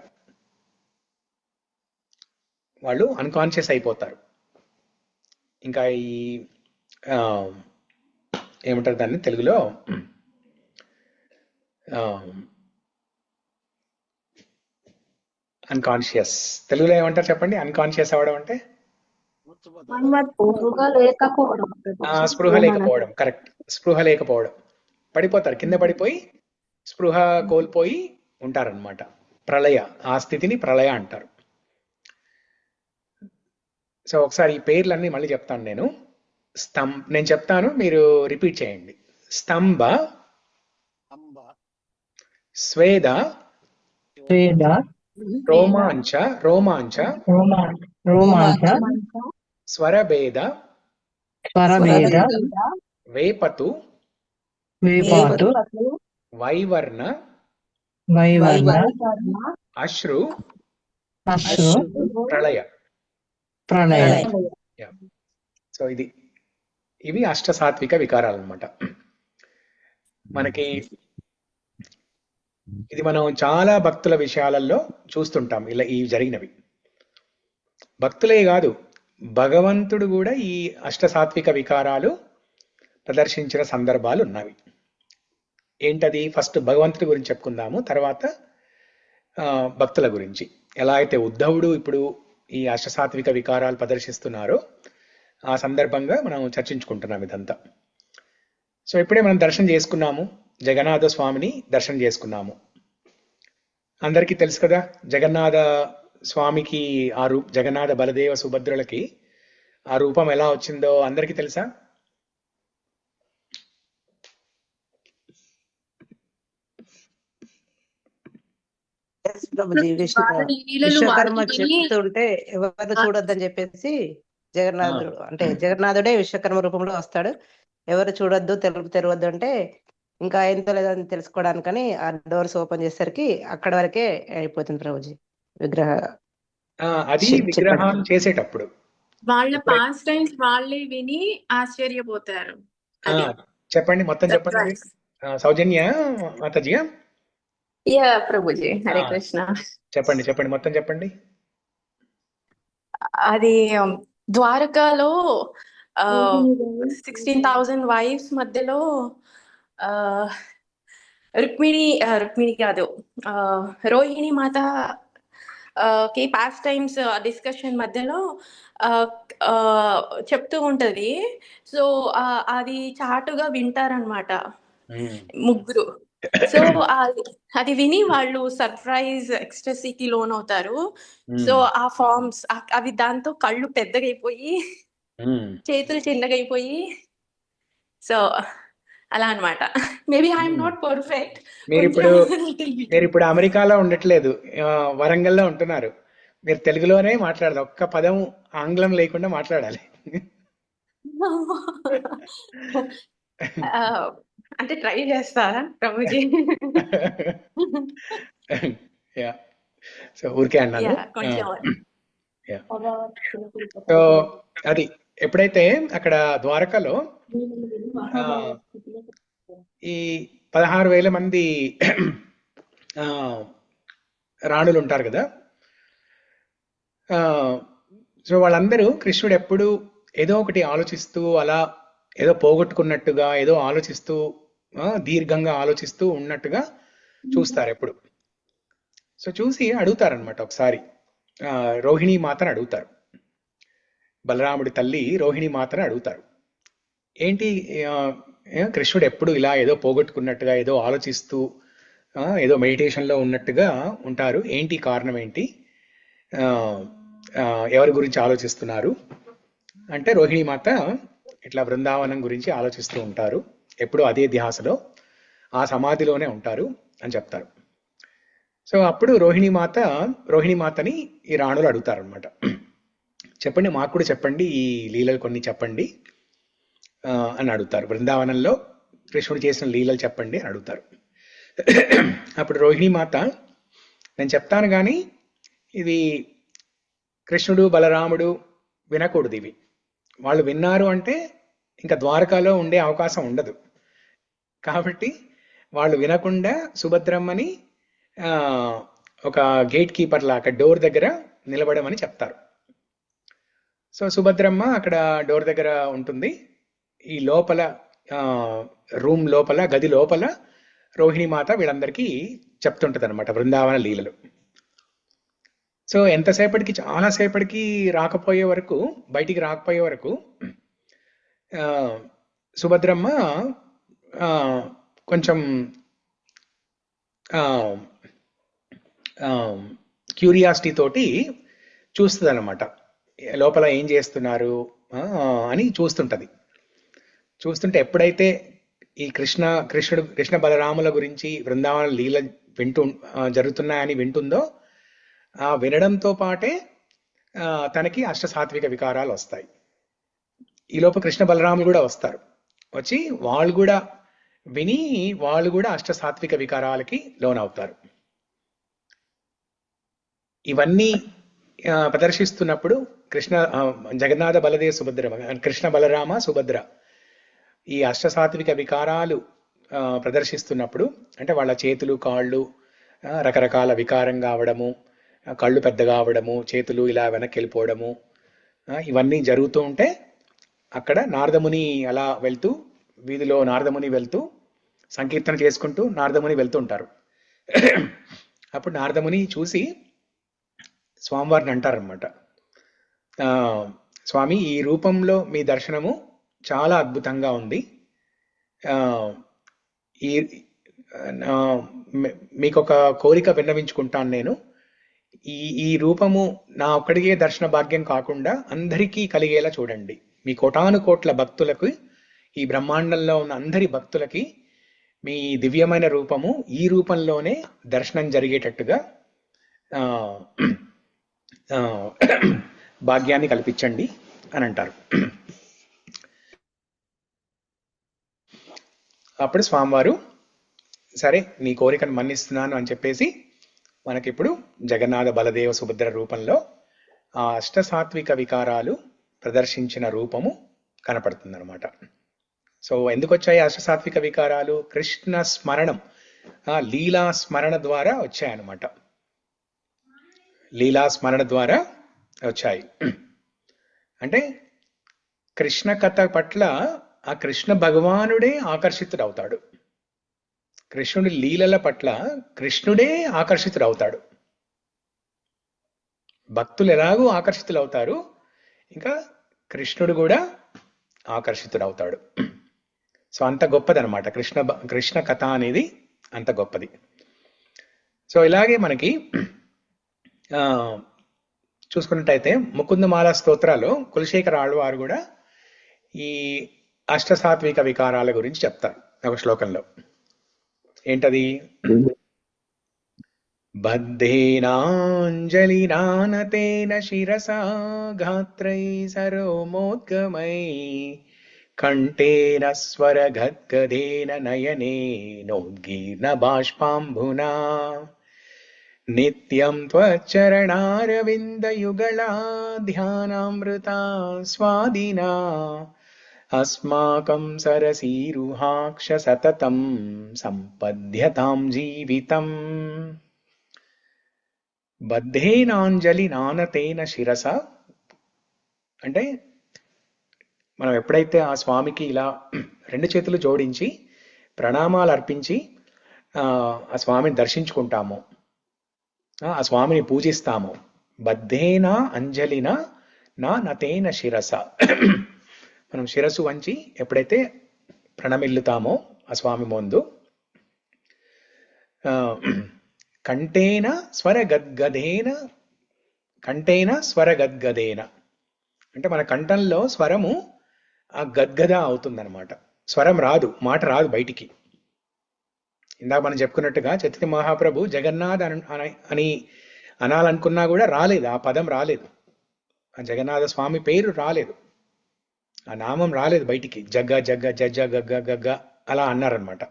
వాళ్ళు అన్కాన్షియస్ అయిపోతారు. ఇంకా ఈ ఏమంటారు దాన్ని తెలుగులో, అన్కాన్షియస్ తెలుగులో ఏమంటారు చెప్పండి? అన్కాన్షియస్ అవ్వడం అంటే స్పృహ లేకపోవడం. కరెక్ట్, స్పృహ లేకపోవడం. పడిపోతారు, కింద పడిపోయి స్పృహ కోల్పోయి ఉంటారనమాట. ప్రళయ, ఆ స్థితిని ప్రళయ అంటారు. సో ఒకసారి ఈ పేర్లన్నీ మళ్ళీ చెప్తాను నేను. నేను చెప్తాను, మీరు రిపీట్ చేయండి. స్తంభ, స్వేద, రోమాంచ, స్వరభేద, వేపతు, వైవర్ణ, అశ్రు, ప్రళయ. సో ఇవి అష్టసాత్విక వికారాలు అన్నమాట. మనకి ఇది మనం చాలా భక్తుల విషయాలలో చూస్తుంటాం ఇలా ఈ జరిగినవి. భక్తులే కాదు, భగవంతుడు కూడా ఈ అష్టసాత్విక వికారాలు ప్రదర్శించిన సందర్భాలు ఉన్నవి. ఏంటది? ఫస్ట్ భగవంతుడి గురించి చెప్పుకుందాము, తర్వాత భక్తుల గురించి. ఎలా అయితే ఉద్ధవుడు ఇప్పుడు ఈ అష్టసాత్విక వికారాలు ప్రదర్శిస్తున్నారో ఆ సందర్భంగా మనం చర్చించుకుంటున్నాం ఇదంతా. సో ఇప్పుడే మనం దర్శనం చేసుకున్నాము, జగన్నాథ స్వామిని దర్శనం చేసుకున్నాము. అందరికీ తెలుసు కదా, జగన్నాథ స్వామికి ఆ జగన్నాథ బలదేవ సుభద్రులకి ఆ రూపం ఎలా వచ్చిందో అందరికీ తెలుసా? ఎస్ ప్రభుజీ వాళ్ళ లీలలు విశ్వకర్మ వాళ్ళకి విని చెప్తుంటే ఎవరు చూడొద్దని చెప్పేసి జగన్నాథుడు అంటే జగన్నాథుడే విశ్వకర్మ రూపంలో వస్తాడు. ఎవరు చూడొద్దు తెరవద్దు అంటే ఇంకా ఎంతో లేదని తెలుసుకోవడానికని ఆ డోర్స్ ఓపెన్ చేసేసరికి అక్కడ వరకే అయిపోతుంది ప్రభుజీ విగ్రహ అది విగ్రహం చేసేటప్పుడు వాళ్ళ పాస్ట్ టైమ్స్ వాళ్ళే విని ఆశ్చర్యపోతారు. అది చెప్పండి మొత్తం చెప్పండి. సౌజన్య మాతాజీ యా ప్రభుజీ హరే కృష్ణ. చెప్పండి మొత్తం చెప్పండి. అది ద్వారకాలో 16,000 వైఫ్స్ మధ్యలో రుక్మిణి కాదు రోహిణి మాత కి పాస్ట్ టైమ్స్ డిస్కషన్ మధ్యలో చెప్తూ ఉంటది. సో అది చాటుగా వింటారనమాట ముగ్గురు. సో అది విని వాళ్ళు సర్ప్రైజ్ ఎక్స్ట్రసీకి లోన్ అవుతారు. సో ఆ ఫార్మ్స్ అవి దాంతో కళ్ళు పెద్దగైపోయి చేతులు చిన్నగైపోయి సో అలా అన్నమాట. Maybe I'm not perfect. మీరు ఇప్పుడు అమెరికాలో ఉండట్లేదు, వరంగల్లో ఉంటున్నారు. మీరు తెలుగులోనే మాట్లాడదు, ఒక్క పదం ఆంగ్లం లేకుండా మాట్లాడాలి. అంటే ట్రై చేస్తారా ప్రభుజీ? సో ఊరికే అన్నాను. సో అది ఎప్పుడైతే అక్కడ ద్వారకలో ఈ 16,000 మంది రాణులు ఉంటారు కదా, సో వాళ్ళందరూ కృష్ణుడు ఎప్పుడు ఏదో ఒకటి ఆలోచిస్తూ అలా ఏదో పోగొట్టుకున్నట్టుగా ఏదో ఆలోచిస్తూ దీర్ఘంగా ఆలోచిస్తూ ఉన్నట్టుగా చూస్తారు ఎప్పుడు. సో చూసి అడుగుతారనమాట. ఒకసారి రోహిణీ మాతను అడుగుతారు, బలరాముడి తల్లి రోహిణీ మాతను అడుగుతారు, ఏంటి కృష్ణుడు ఎప్పుడు ఇలా ఏదో పోగొట్టుకున్నట్టుగా ఏదో ఆలోచిస్తూ ఏదో మెడిటేషన్లో ఉన్నట్టుగా ఉంటారు, ఏంటి కారణం ఏంటి, ఎవరి గురించి ఆలోచిస్తున్నారు అంటే రోహిణీ మాత ఇట్లా బృందావనం గురించి ఆలోచిస్తూ ఉంటారు, ఎప్పుడు అదే ధ్యాసలో ఆ సమాధిలోనే ఉంటారు అని చెప్తారు. సో అప్పుడు రోహిణీ మాతని ఈ రాణులు అడుగుతారు అనమాట, చెప్పండి మాకు కూడా చెప్పండి, ఈ లీలలు కొన్ని చెప్పండి అని అడుగుతారు. బృందావనంలో కృష్ణుడు చేసిన లీలలు చెప్పండి అని అడుగుతారు. అప్పుడు రోహిణీ మాత, నేను చెప్తాను కానీ ఇది కృష్ణుడు బలరాముడు వినకూడదు, ఇవి వాళ్ళు విన్నారు అంటే ఇంకా ద్వారకాలో ఉండే అవకాశం ఉండదు. కాబట్టి వాళ్ళు వినకుండా సుభద్రమ్మని ఒక గేట్ కీపర్ లాగా డోర్ దగ్గర నిలబడమని చెప్తారు. సో సుభద్రమ్మ అక్కడ డోర్ దగ్గర ఉంటుంది. ఈ లోపల రూమ్ లోపల గది లోపల రోహిణీ మాత వీళ్ళందరికీ చెప్తుంటది అనమాట బృందావన లీలలు. సో ఎంతసేపటికి చాలాసేపటికి బయటికి రాకపోయే వరకు సుభద్రమ్మ కొంచెం క్యూరియాసిటీ తోటి చూస్తుంది అనమాట, లోపల ఏం చేస్తున్నారు అని చూస్తుంటే ఎప్పుడైతే ఈ కృష్ణ బలరాముల గురించి బృందావన లీల జరుగుతున్నాయని వింటుందో ఆ వినడంతో పాటే తనకి అష్టసాత్విక వికారాలు వస్తాయి. ఈలోపు కృష్ణ బలరాములు కూడా వస్తారు, వచ్చి వాళ్ళు కూడా విని వాళ్ళు కూడా అష్టసాత్విక వికారాలకి లోనవుతారు. ఇవన్నీ ప్రదర్శిస్తున్నప్పుడు జగన్నాథ బలదేవ సుభద్ర, కృష్ణ బలరామ సుభద్ర ఈ అష్టసాత్విక వికారాలు ప్రదర్శిస్తున్నప్పుడు, అంటే వాళ్ళ చేతులు కాళ్ళు రకరకాల వికారం కావడము, కళ్ళు పెద్దగా అవడము, చేతులు ఇలా వెనక్కి వెళ్ళిపోవడము, ఇవన్నీ జరుగుతూ ఉంటే అక్కడ నారదముని అలా వెళ్తూ వీధిలో నారదముని వెళ్తూ సంకీర్తన చేసుకుంటూ నారదముని వెళ్తూ ఉంటారు. అప్పుడు నారదముని చూసి స్వామివారిని అంటారనమాట, స్వామి ఈ రూపంలో మీ దర్శనము చాలా అద్భుతంగా ఉంది, మీకు ఒక కోరిక విన్నవించుకుంటాను నేను, ఈ రూపము నా ఒక్కడికే దర్శన భాగ్యం కాకుండా అందరికీ కలిగేలా చూడండి, మీ కోటాను కోట్ల భక్తులకు, ఈ బ్రహ్మాండంలో ఉన్న అందరి భక్తులకి మీ దివ్యమైన రూపము ఈ రూపంలోనే దర్శనం జరిగేటట్టుగా ఆ, ఆ, భాగ్యాన్ని కల్పించండి అని అంటారు. అప్పుడు స్వామివారు సరే నీ కోరికను మన్నిస్తున్నాను అని చెప్పేసి మనకిప్పుడు జగన్నాథ బలదేవ సుభద్ర రూపంలో ఆ అష్టసాత్విక వికారాలు ప్రదర్శించిన రూపము కనపడుతుందన్నమాట. సో ఎందుకు వచ్చాయి అష్టసాత్విక వికారాలు? కృష్ణ స్మరణం, లీలా స్మరణ ద్వారా వచ్చాయన్నమాట. లీలా స్మరణ ద్వారా వచ్చాయి. అంటే కృష్ణ కథ పట్ల ఆ కృష్ణ భగవానుడే ఆకర్షితుడవుతాడు. కృష్ణుడి లీలల పట్ల కృష్ణుడే ఆకర్షితుడవుతాడు. భక్తులు ఎలాగూ ఆకర్షితులవుతారు, ఇంకా కృష్ణుడు కూడా ఆకర్షితుడవుతాడు. సో అంత గొప్పదనమాట కృష్ణ కథ అనేది, అంత గొప్పది. సో ఇలాగే మనకి చూసుకున్నట్టయితే ముకుందమాల స్తోత్రాల్లో కులశేఖర ఆళ్వారు కూడా ఈ అష్టసాత్విక వికారాల గురించి చెప్తారు ఒక శ్లోకంలో. ఏంటది? బద్ధేనాంజలినానతేన శిరసా ఘాత్రై సరోమోద్గమై కంఠేన స్వరగద్గదేన నయనేనోద్గీర్ణ బాష్పాంబునా నిత్యం త్వచ్చరణారవిందయుగళా ధ్యానామృతా స్వాదినా అస్మాకం సరసీరుహాక్ష సతతం సంపద్యతాం జీవితం. బద్ధేనాంజలి నానతేన శిరస అంటే మనం ఎప్పుడైతే ఆ స్వామికి ఇలా రెండు చేతులు జోడించి ప్రణామాలు అర్పించి ఆ స్వామిని దర్శించుకుంటామో, ఆ స్వామిని పూజిస్తామో, బద్ధేన అంజలిన నా నతేన శిరస, మనం శిరస్సు వంచి ఎప్పుడైతే ప్రణమిల్లుతామో ఆ స్వామి ముందు, కంఠేన స్వరగద్గదేన, కంఠేన స్వరగద్గదేన అంటే మన కంఠంలో స్వరము ఆ గద్గద అవుతుందన్నమాట. స్వరం రాదు, మాట రాదు బయటికి. ఇందాక మనం చెప్పుకున్నట్టుగా చైతన్య మహాప్రభు జగన్నాథ్ అని అనాలనుకున్నా కూడా రాలేదు, ఆ పదం రాలేదు, ఆ జగన్నాథ స్వామి పేరు రాలేదు, ఆ నామం రాలేదు బయటికి. జగ్గ జగ్గ జజ్జ గగ్గ గగ్గ అలా అన్నారనమాట.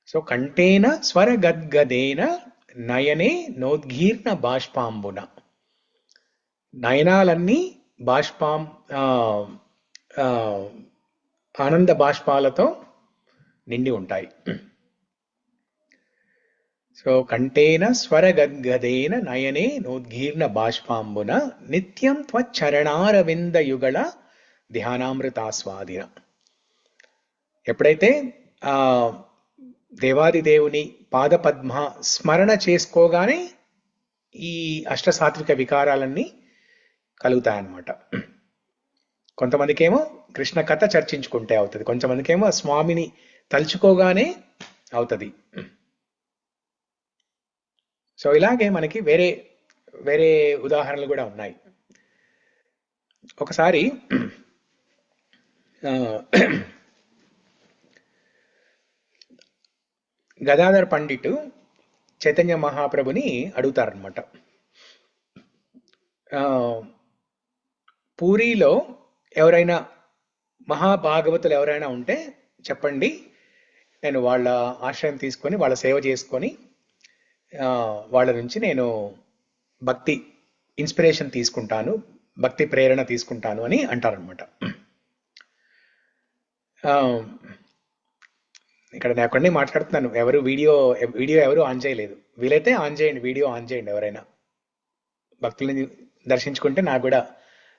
సో కంఠేన స్వర గద్గదేన నయనే నోద్గీర్ణ బాష్పాంబున, నయనాలన్నీ బాష్పాం ఆనంద బాష్పాలతో నిండి ఉంటాయి. సో కంఠేన స్వర గద్గదేన నయనే నోద్గీర్ణ బాష్పాంబున నిత్యం త్వచ్చరణారవింద యుగళ ధ్యానామృతాస్వాదిన. ఎప్పుడైతే ఆ దేవాది దేవుని పాదపద్మ స్మరణ చేసుకోగానే ఈ అష్టసాత్విక వికారాలన్నీ కలుగుతాయన్నమాట. కొంతమందికేమో కృష్ణ కథ చర్చించుకుంటే అవుతుంది, కొంతమందికేమో స్వామిని తలుచుకోగానే అవుతుంది. సో ఇలాగే మనకి వేరే వేరే ఉదాహరణలు కూడా ఉన్నాయి. ఒకసారి గదాధర్ పండిట్ చైతన్య మహాప్రభుని అడుగుతారనమాట, పూరిలో ఎవరైనా మహాభాగవతులు ఎవరైనా ఉంటే చెప్పండి, నేను వాళ్ళ ఆశ్రయం తీసుకొని వాళ్ళ సేవ చేసుకొని వాళ్ళ నుంచి నేను భక్తి ఇన్స్పిరేషన్ తీసుకుంటాను, భక్తి ప్రేరణ తీసుకుంటాను అని అంటారనమాట. ఇక్కడ నేను అక్కడనే మాట్లాడుతున్నాను, ఎవరు వీడియో ఎవరు ఆన్ చేయలేదు. వీలైతే ఆన్ చేయండి, వీడియో ఆన్ చేయండి. ఎవరైనా భక్తులని దర్శించుకుంటే నాకు కూడా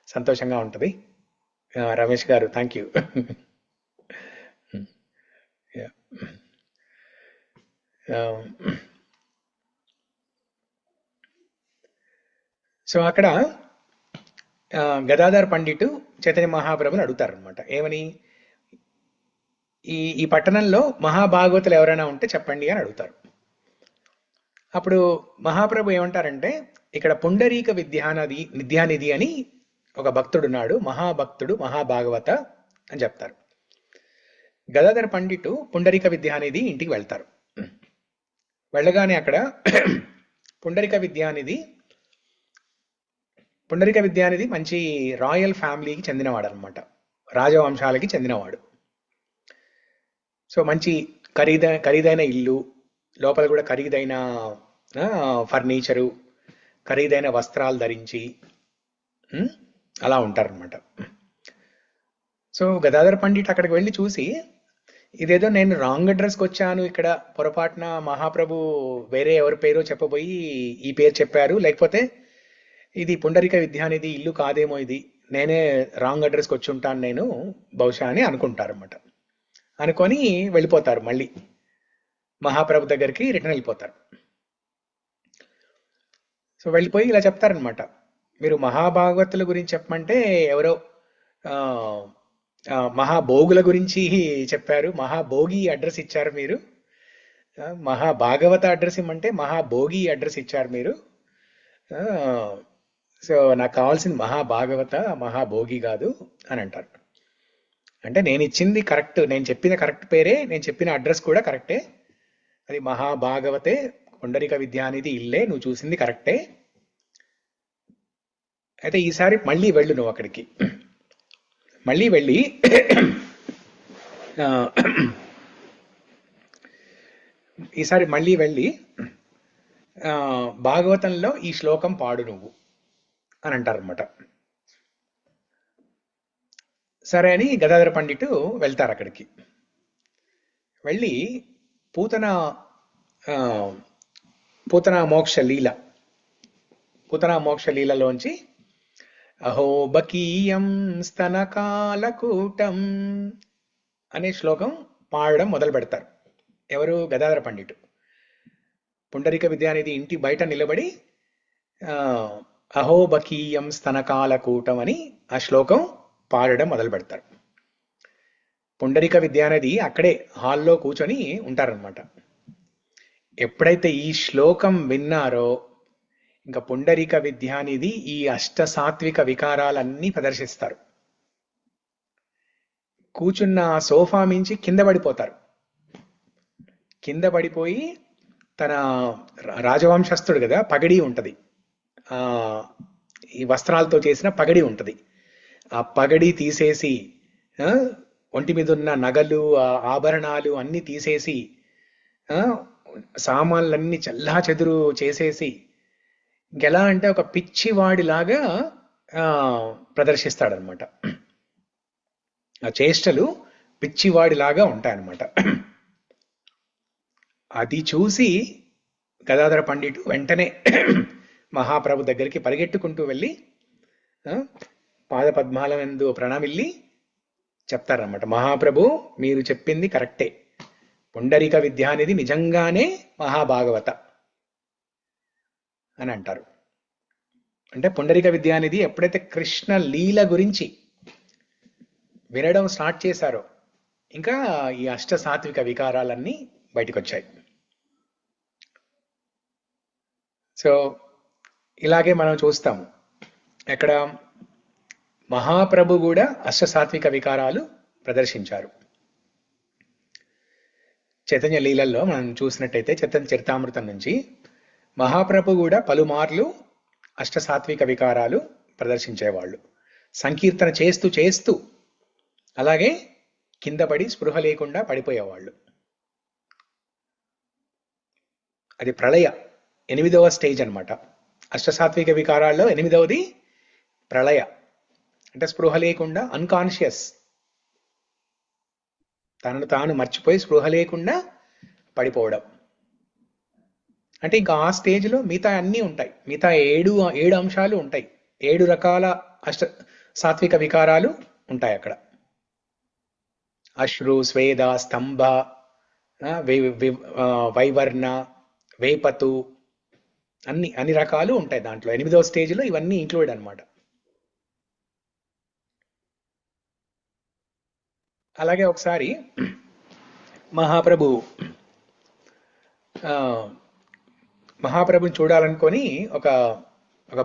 సంతోషంగా ఉంటుంది. రమేష్ గారు థ్యాంక్ యూ. సో అక్కడ గదాధర్ పండిట్ చైతన్య మహాప్రభుని అడుగుతారనమాట, ఏమని, ఈ పట్టణంలో మహాభాగవతులు ఎవరైనా ఉంటే చెప్పండి అని అడుగుతారు. అప్పుడు మహాప్రభు ఏమంటారంటే, ఇక్కడ పుండరీక విద్యానిధి అని ఒక భక్తుడు ఉన్నాడు, మహాభక్తుడు, మహాభాగవత అని చెప్తారు. గదాధర్ పండిట్ పుండరీక విద్యానిధి ఇంటికి వెళ్తారు. వెళ్ళగానే అక్కడ పుండరిక విద్యానిధి మంచి రాయల్ ఫ్యామిలీకి చెందినవాడు అనమాట, రాజవంశాలకి చెందినవాడు. సో మంచి ఖరీదైన ఇల్లు, లోపల కూడా ఖరీదైన ఫర్నిచరు, ఖరీదైన వస్త్రాలు ధరించి అలా ఉంటారనమాట. సో గదాధర పండిట్ అక్కడికి వెళ్ళి చూసి, ఇదేదో నేను రాంగ్ అడ్రస్కి వచ్చాను, ఇక్కడ పొరపాటున మహాప్రభు వేరే ఎవరి పేరో చెప్పబోయి ఈ పేరు చెప్పారు, లేకపోతే ఇది పుండరిక విద్యానిధి ఇల్లు కాదేమో, ఇది నేనే రాంగ్ అడ్రస్కి వచ్చి ఉంటాను నేను బహుశా అని అనుకుంటారన్నమాట. అనుకొని వెళ్ళిపోతారు, మళ్ళీ మహాప్రభు దగ్గరికి రిటర్న్ వెళ్ళిపోతారు. సో వెళ్ళిపోయి ఇలా చెప్తారనమాట, మీరు మహాభాగవతుల గురించి చెప్పమంటే ఎవరో మహాభోగుల గురించి చెప్పారు, మహాభోగి అడ్రస్ ఇచ్చారు మీరు, మహాభాగవత అడ్రస్ ఇమ్మంటే మహాభోగి అడ్రస్ ఇచ్చారు మీరు. సో నాకు కావాల్సింది మహాభాగవత, మహాభోగి కాదు అని అంటారు. అంటే నేను ఇచ్చింది కరెక్ట్, నేను చెప్పిన కరెక్ట్ పేరే, నేను చెప్పిన అడ్రస్ కూడా కరెక్టే, అది మహాభాగవతే, పుండరిక విద్యానిధి ఇల్లే, నువ్వు చూసింది కరెక్టే. అయితే ఈసారి మళ్ళీ వెళ్ళు, నువ్వు అక్కడికి మళ్ళీ వెళ్ళి ఈసారి మళ్ళీ వెళ్ళి భాగవతంలో ఈ శ్లోకం పాడు నువ్వు అని అంటారనమాట. సరే అని గదాధర పండిట్ వెళ్తారు అక్కడికి. వెళ్ళి పూతన మోక్ష లీలలోంచి అహోబకీయం స్తనకాలకూటం అనే శ్లోకం పాడడం మొదలు పెడతారు. ఎవరు? గదాధర పండిట్. పుండరిక విద్యానిధి ఇంటి బయట నిలబడి అహోబకీయం స్తనకాలకూటం అని ఆ శ్లోకం పాడడం మొదలు పెడతారు. పుండరిక విద్యానిధి అక్కడే హాల్లో కూర్చొని ఉంటారనమాట. ఎప్పుడైతే ఈ శ్లోకం విన్నారో ఇంకా పుండరిక విద్యానిధి ఈ అష్టసాత్విక వికారాలన్నీ ప్రదర్శిస్తారు. కూర్చున్న సోఫా మించి కింద పడిపోతారు. కింద పడిపోయి తన రాజవంశస్థుడు కదా, పగడి ఉంటది, ఈ వస్త్రాలతో చేసిన పగడి ఉంటది, ఆ పగడి తీసేసి ఒంటి మీద ఉన్న నగలు ఆభరణాలు అన్ని తీసేసి సామాన్లన్నీ చల్లా చెదురు చేసేసి ఇంకెలా అంటే ఒక పిచ్చివాడిలాగా ప్రదర్శిస్తాడనమాట. ఆ చేష్టలు పిచ్చివాడిలాగా ఉంటాయన్నమాట. అది చూసి గదాధర పండిట్ వెంటనే మహాప్రభు దగ్గరికి పరిగెట్టుకుంటూ వెళ్ళి పాదపద్మాల నందు ప్రణమిల్లి చెప్తారన్నమాట, మహాప్రభు మీరు చెప్పింది కరెక్టే, పుండరిక విద్యానిధి నిజంగానే మహాభాగవత అని అంటారు. అంటే పుండరిక విద్యానిధి ఎప్పుడైతే కృష్ణ లీల గురించి వినడం స్టార్ట్ చేశారో ఇంకా ఈ అష్టసాత్విక వికారాలన్నీ బయటకు వచ్చాయి. సో ఇలాగే మనం చూస్తాము, ఎక్కడ మహాప్రభు కూడా అష్టసాత్విక వికారాలు ప్రదర్శించారు. చైతన్య లీలల్లో మనం చూసినట్టయితే చైతన్య చరితామృతం నుంచి మహాప్రభు కూడా పలుమార్లు అష్టసాత్విక వికారాలు ప్రదర్శించేవాళ్ళు. సంకీర్తన చేస్తూ చేస్తూ అలాగే కింద పడి స్పృహ లేకుండా పడిపోయేవాళ్ళు. అది ప్రళయ 8వ స్టేజ్ అన్నమాట. అష్టసాత్విక వికారాల్లో 8వది ప్రళయ, అంటే స్పృహ లేకుండా అన్కాన్షియస్, తనను తాను మర్చిపోయి స్పృహ లేకుండా పడిపోవడం. అంటే ఇంకా ఆ స్టేజ్లో మిగతా అన్నీ ఉంటాయి, మిగతా ఏడు అంశాలు ఉంటాయి, 7 రకాల అష్ట సాత్విక వికారాలు ఉంటాయి అక్కడ. అశ్రు, స్వేద, స్తంభ, వైవర్ణ, వేపతు, అన్ని రకాలు ఉంటాయి దాంట్లో. 8వ స్టేజ్లో ఇవన్నీ ఇంక్లూడ్ అనమాట. అలాగే ఒకసారి మహాప్రభుని చూడాలనుకొని ఒక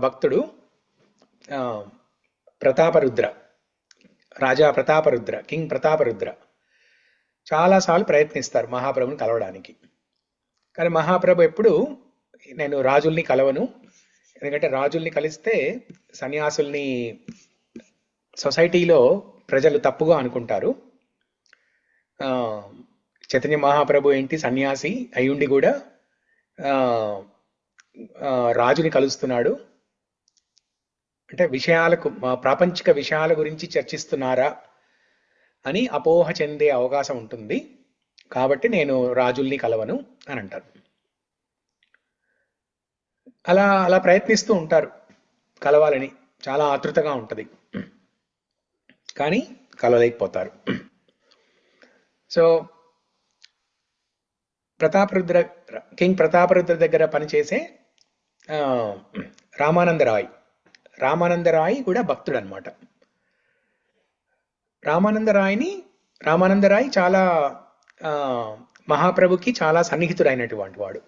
భక్తుడు ప్రతాపరుద్ర, రాజా ప్రతాపరుద్ర, కింగ్ ప్రతాపరుద్ర చాలాసార్లు ప్రయత్నిస్తారు మహాప్రభుని కలవడానికి. కానీ మహాప్రభు ఎప్పుడు నేను రాజుల్ని కలవను, ఎందుకంటే రాజుల్ని కలిస్తే సన్యాసుల్ని సొసైటీలో ప్రజలు తప్పుగా అనుకుంటారు. చైతన్య మహాప్రభు ఏంటి సన్యాసి అయ్యుండి కూడా రాజుని కలుస్తున్నాడు అంటే విషయాలకు, ప్రాపంచిక విషయాల గురించి చర్చిస్తున్నారా అని అపోహ చెందే అవకాశం ఉంటుంది. కాబట్టి నేను రాజుల్ని కలవను అని అంటారు. అలా ప్రయత్నిస్తూ ఉంటారు కలవాలని, చాలా ఆతృతగా ఉంటుంది, కానీ కలవలేకపోతారు. సో కింగ్ ప్రతాపరుద్ర దగ్గర పనిచేసే రామానందరాయ్ కూడా భక్తుడు అనమాట. రామానందరాయ్ చాలా మహాప్రభుకి చాలా సన్నిహితుడైనటువంటి వాడు,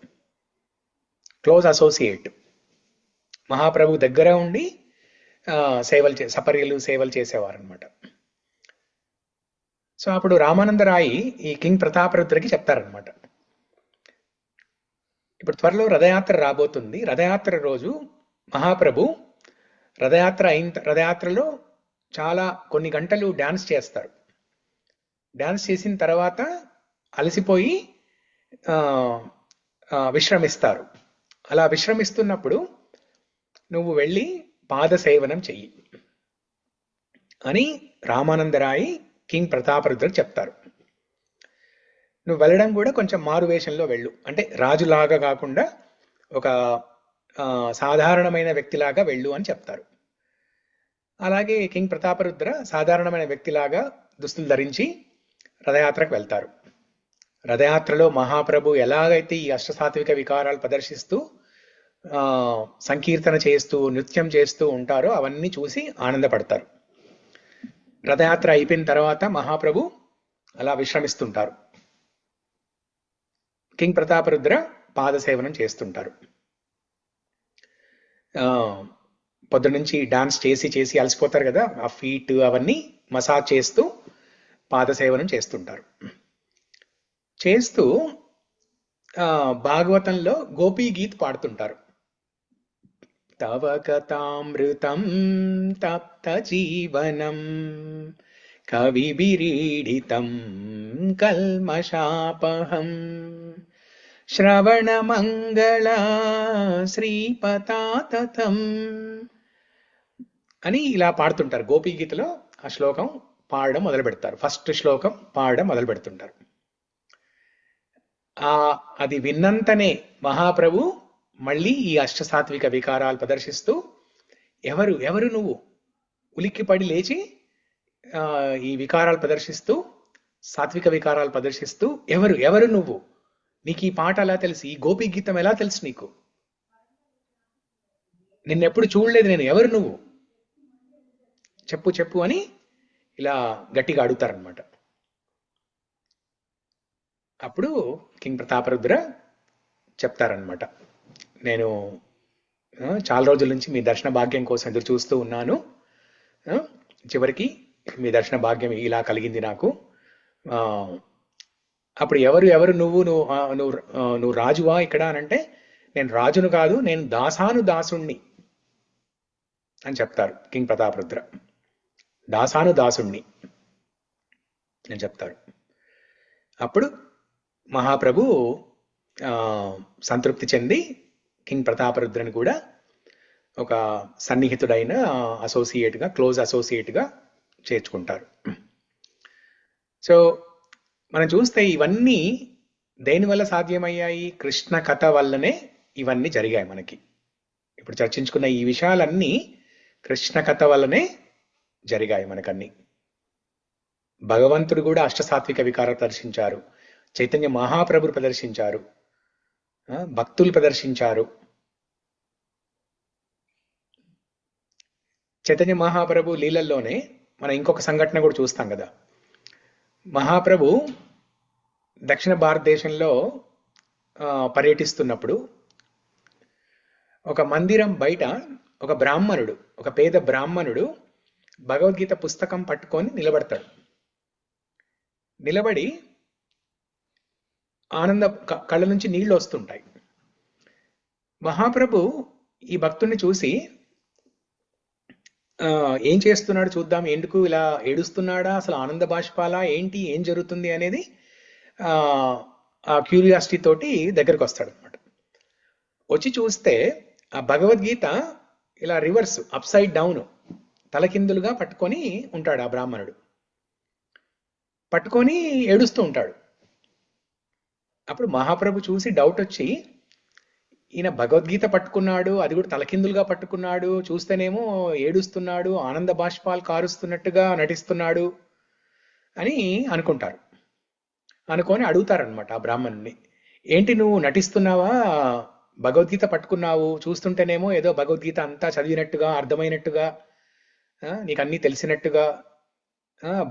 క్లోజ్ అసోసియేట్. మహాప్రభు దగ్గర ఉండి సపర్యలు సేవలు చేసేవారు అనమాట. సో అప్పుడు రామానందరాయి ఈ కింగ్ ప్రతాపరుద్రకి చెప్తారనమాట, ఇప్పుడు త్వరలో రథయాత్ర రాబోతుంది. రథయాత్ర రోజు మహాప్రభు రథయాత్రలో చాలా కొన్ని గంటలు డాన్స్ చేస్తారు. డాన్స్ చేసిన తర్వాత అలసిపోయి విశ్రమిస్తారు. అలా విశ్రమిస్తున్నప్పుడు నువ్వు వెళ్ళి పాదసేవనం చెయ్యి అని రామానందరాయి కింగ్ ప్రతాపరుద్రకు చెప్తారు. నువ్వు వెళ్ళడం కూడా కొంచెం మారువేషంలో వెళ్ళు, అంటే రాజులాగా కాకుండా ఒక సాధారణమైన వ్యక్తిలాగా వెళ్ళు అని చెప్తారు. అలాగే కింగ్ ప్రతాపరుద్ర సాధారణమైన వ్యక్తిలాగా దుస్తులు ధరించి రథయాత్రకు వెళ్తారు. రథయాత్రలో మహాప్రభు ఎలాగైతే ఈ అష్టసాత్విక వికారాలు ప్రదర్శిస్తూ సంకీర్తన చేస్తూ నృత్యం చేస్తూ ఉంటారో అవన్నీ చూసి ఆనందపడతారు. రథయాత్ర అయిపోయిన తర్వాత మహాప్రభు అలా విశ్రమిస్తుంటారు. కింగ్ ప్రతాపరుద్ర పాదసేవనం చేస్తుంటారు. పొద్దు నుంచి డాన్స్ చేసి అలసిపోతారు కదా, ఆ ఫీట్ అవన్నీ మసాజ్ చేస్తూ పాదసేవనం చేస్తుంటారు. చేస్తూ భాగవతంలో గోపీ గీత్ పాడుతుంటారు. తవ కథామృతం తప్త జీవనం కవిభిరీడితం కల్మషాపహం శ్రవణ మంగళ శ్రీపతాతతం అని ఇలా పాడుతుంటారు. గోపీ గీతలో ఆ శ్లోకం పాడడం మొదలు పెడతారు. ఫస్ట్ శ్లోకం పాడడం మొదలు పెడుతుంటారు. అది విన్నంతనే మహాప్రభు మళ్ళీ ఈ అష్టసాత్విక వికారాలు ప్రదర్శిస్తూ ఎవరు నువ్వు ఉలిక్కిపడి లేచి ఈ వికారాలు ప్రదర్శిస్తూ సాత్విక వికారాలు ప్రదర్శిస్తూ ఎవరు నువ్వు, నీకు ఈ పాట ఎలా తెలుసు, ఈ గోపీ గీతం ఎలా తెలుసు నీకు, నిన్నెప్పుడు చూడలేదు నేను, ఎవరు నువ్వు, చెప్పు అని ఇలా గట్టిగా అడుగుతారనమాట. అప్పుడు కింగ్ ప్రతాపరుద్ర చెప్తారనమాట, నేను చాలా రోజుల నుంచి మీ దర్శన భాగ్యం కోసం ఎదురు చూస్తూ ఉన్నాను, చివరికి మీ దర్శన భాగ్యం ఇలా కలిగింది నాకు. అప్పుడు ఎవరు నువ్వు రాజువా ఇక్కడ అని అంటే, నేను రాజును కాదు, నేను దాసుణ్ణి అని చెప్తారు కింగ్ ప్రతాపరుద్ర. దాసుణ్ణి అని చెప్తారు. అప్పుడు మహాప్రభు సంతృప్తి చెంది కింగ్ ప్రతాపరుద్రని కూడా ఒక సన్నిహితుడైన అసోసియేట్గా, క్లోజ్ అసోసియేట్గా చేర్చుకుంటారు. సో మనం చూస్తే ఇవన్నీ దేనివల్ల సాధ్యమయ్యాయి? కృష్ణ కథ వల్లనే ఇవన్నీ జరిగాయి. మనకి ఇప్పుడు చర్చించుకున్న ఈ విషయాలన్నీ కృష్ణ కథ వల్లనే జరిగాయి మనకన్నీ. భగవంతుడు కూడా అష్టసాత్విక వికారాలు ప్రదర్శించారు, చైతన్య మహాప్రభులు ప్రదర్శించారు, భక్తులు ప్రదర్శించారు. చైతన్య మహాప్రభు లీలల్లోనే మనం ఇంకొక సంఘటన కూడా చూస్తాం కదా. మహాప్రభు దక్షిణ భారతదేశంలో పర్యటిస్తున్నప్పుడు ఒక మందిరం బయట ఒక పేద బ్రాహ్మణుడు భగవద్గీత పుస్తకం పట్టుకొని నిలబడతాడు. నిలబడి కళ్ళ నుంచి నీళ్లు వస్తుంటాయి. మహాప్రభు ఈ భక్తుడిని చూసి ఏం చేస్తున్నాడు చూద్దాం, ఎందుకు ఇలా ఏడుస్తున్నాడా, అసలు ఆనంద బాష్పాలా ఏంటి, ఏం జరుగుతుంది అనేది ఆ క్యూరియాసిటీ తోటి దగ్గరకు వస్తాడు అనమాట. వచ్చి చూస్తే ఆ భగవద్గీత ఇలా రివర్స్ అప్సైడ్ డౌన్ తలకిందులుగా పట్టుకొని ఉంటాడు ఆ బ్రాహ్మణుడు. పట్టుకొని ఏడుస్తూ ఉంటాడు. అప్పుడు మహాప్రభు చూసి డౌట్ వచ్చి, ఈయన భగవద్గీత పట్టుకున్నాడు, అది కూడా తలకిందులుగా పట్టుకున్నాడు, చూస్తేనేమో ఏడుస్తున్నాడు, ఆనంద బాష్పాలు కారుస్తున్నట్టుగా నటిస్తున్నాడు అని అనుకుంటారు. అనుకొని అడుగుతారనమాట ఆ బ్రాహ్మణుని, ఏంటి నువ్వు నటిస్తున్నావా, భగవద్గీత పట్టుకున్నావు, చూస్తుంటేనేమో ఏదో భగవద్గీత అంతా చదివినట్టుగా అర్థమైనట్టుగా నీకు అన్నీ తెలిసినట్టుగా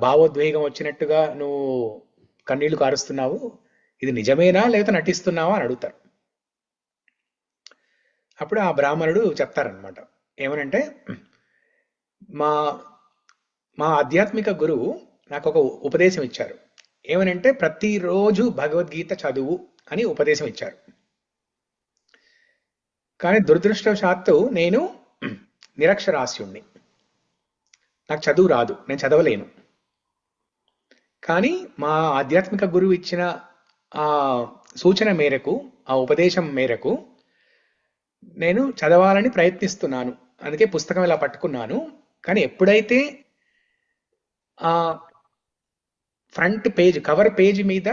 భావోద్వేగం వచ్చినట్టుగా నువ్వు కన్నీళ్లు కారుస్తున్నావు, ఇది నిజమేనా లేకపోతే నటిస్తున్నావా అని అడుగుతారు. అప్పుడు ఆ బ్రాహ్మణుడు చెప్తారనమాట, ఏమనంటే మా మా ఆధ్యాత్మిక గురువు నాకు ఒక ఉపదేశం ఇచ్చారు. ఏమనంటే ప్రతిరోజు భగవద్గీత చదువు అని ఉపదేశం ఇచ్చారు. కానీ దురదృష్టవశాత్తు నేను నిరక్షరాస్యుణ్ణి, నాకు చదువు రాదు, నేను చదవలేను. కానీ మా ఆధ్యాత్మిక గురువు ఇచ్చిన ఆ సూచన మేరకు, ఆ ఉపదేశం మేరకు నేను చదవాలని ప్రయత్నిస్తున్నాను. అందుకే పుస్తకం ఇలా పట్టుకున్నాను. కానీ ఎప్పుడైతే ఆ ఫ్రంట్ పేజ్, కవర్ పేజీ మీద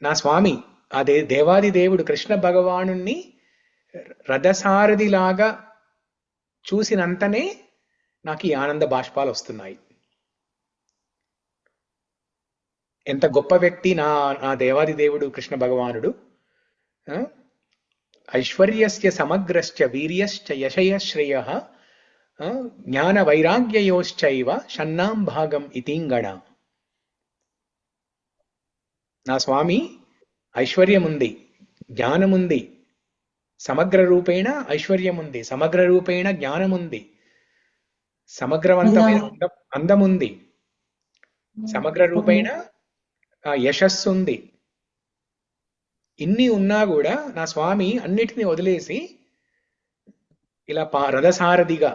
నా స్వామి ఆ దేవాది దేవుడు కృష్ణ భగవాను రథసారథిలాగా చూసినంతనే నాకు ఈ ఆనంద బాష్పాలు వస్తున్నాయి. ఎంత గొప్ప వ్యక్తి నా దేవాది దేవుడు కృష్ణ భగవానుడు. ఐశ్వర్యస్య సమగ్రశ్చ వీర్యశ్చ యశయశ్రేయః జ్ఞాన వైరాగ్యయోశ్చైవ షన్నాం భాగం ఇతింగణ. నా స్వామి ఐశ్వర్యం ఉంది, జ్ఞానం ఉంది, సమగ్ర రూపేణ ఐశ్వర్యం ఉంది, సమగ్ర రూపేణ జ్ఞానం ఉంది, సమగ్రవంతమైన అందం ఉంది, సమగ్ర రూపేణ యశస్సు ఉంది. ఇన్ని ఉన్నా కూడా నా స్వామి అన్నిటిని వదిలేసి ఇలా రథసారథిగా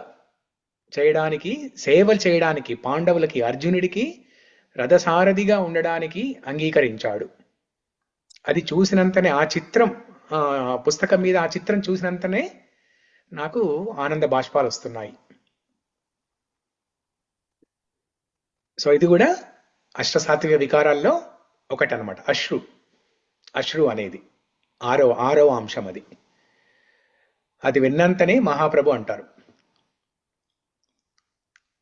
చేయడానికి, సేవలు చేయడానికి, పాండవులకి అర్జునుడికి రథసారథిగా ఉండడానికి అంగీకరించాడు. అది చూసినంతనే, ఆ చిత్రం పుస్తకం మీద ఆ చిత్రం చూసినంతనే నాకు ఆనంద బాష్పాలు వస్తున్నాయి. సో ఇది కూడా అష్టసాత్విక వికారాల్లో ఒకటి అనమాట. అశ్రు అనేది ఆరవ అంశం. అది విన్నంతనే మహాప్రభు అంటారు.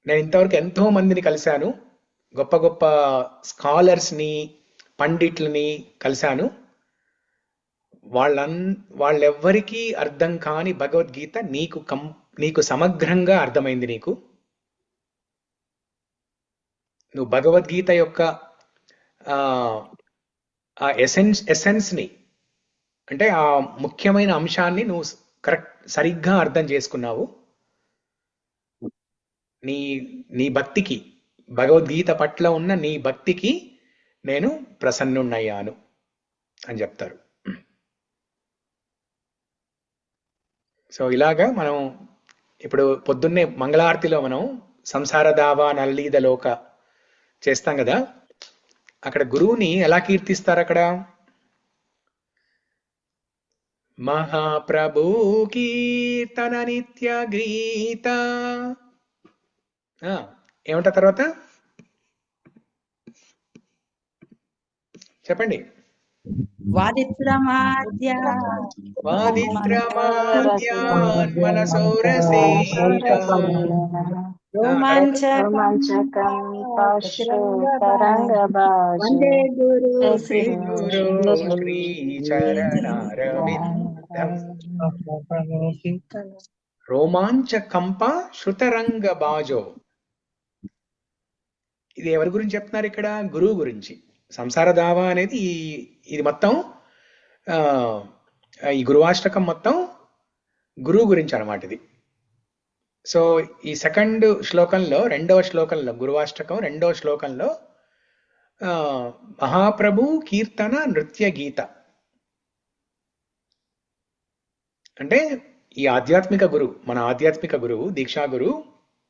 నేను ఇంతవరకు ఎంతో మందిని కలిశాను, గొప్ప గొప్ప స్కాలర్స్ని, పండిట్లని కలిశాను. వాళ్ళెవ్వరికీ అర్థం కాని భగవద్గీత నీకు సమగ్రంగా అర్థమైంది. నువ్వు భగవద్గీత యొక్క ఆ ఎసెన్స్ని, అంటే ఆ ముఖ్యమైన అంశాన్ని నువ్వు సరిగ్గా అర్థం చేసుకున్నావు. నీ భక్తికి, భగవద్గీత పట్ల ఉన్న నీ భక్తికి నేను ప్రసన్నున్నయ్యాను అని చెప్తారు. సో ఇలాగా మనం ఇప్పుడు పొద్దున్నే మంగళారతిలో మనం సంసార దావా నల్లీద లోక చేస్తాం కదా, అక్కడ గురువుని ఎలా కీర్తిస్తారు? అక్కడ మహాప్రభు కీర్తన నిత్య గీత ఏమంటా తర్వాత చెప్పండి. రోమాంచ కంప శృతరంగ బాజో. ఇది ఎవరి గురించి చెప్తున్నారు ఇక్కడ? గురువు గురించి. సంసార దావా అనేది ఇది మొత్తం ఈ గురువాష్టకం మొత్తం గురువు గురించి అనమాట ఇది. సో ఈ సెకండ్ శ్లోకంలో, రెండవ శ్లోకంలో, గురువాష్టకం రెండవ శ్లోకంలో మహాప్రభు కీర్తన నృత్య గీత, అంటే ఈ ఆధ్యాత్మిక గురువు, మన ఆధ్యాత్మిక గురువు, దీక్షా గురువు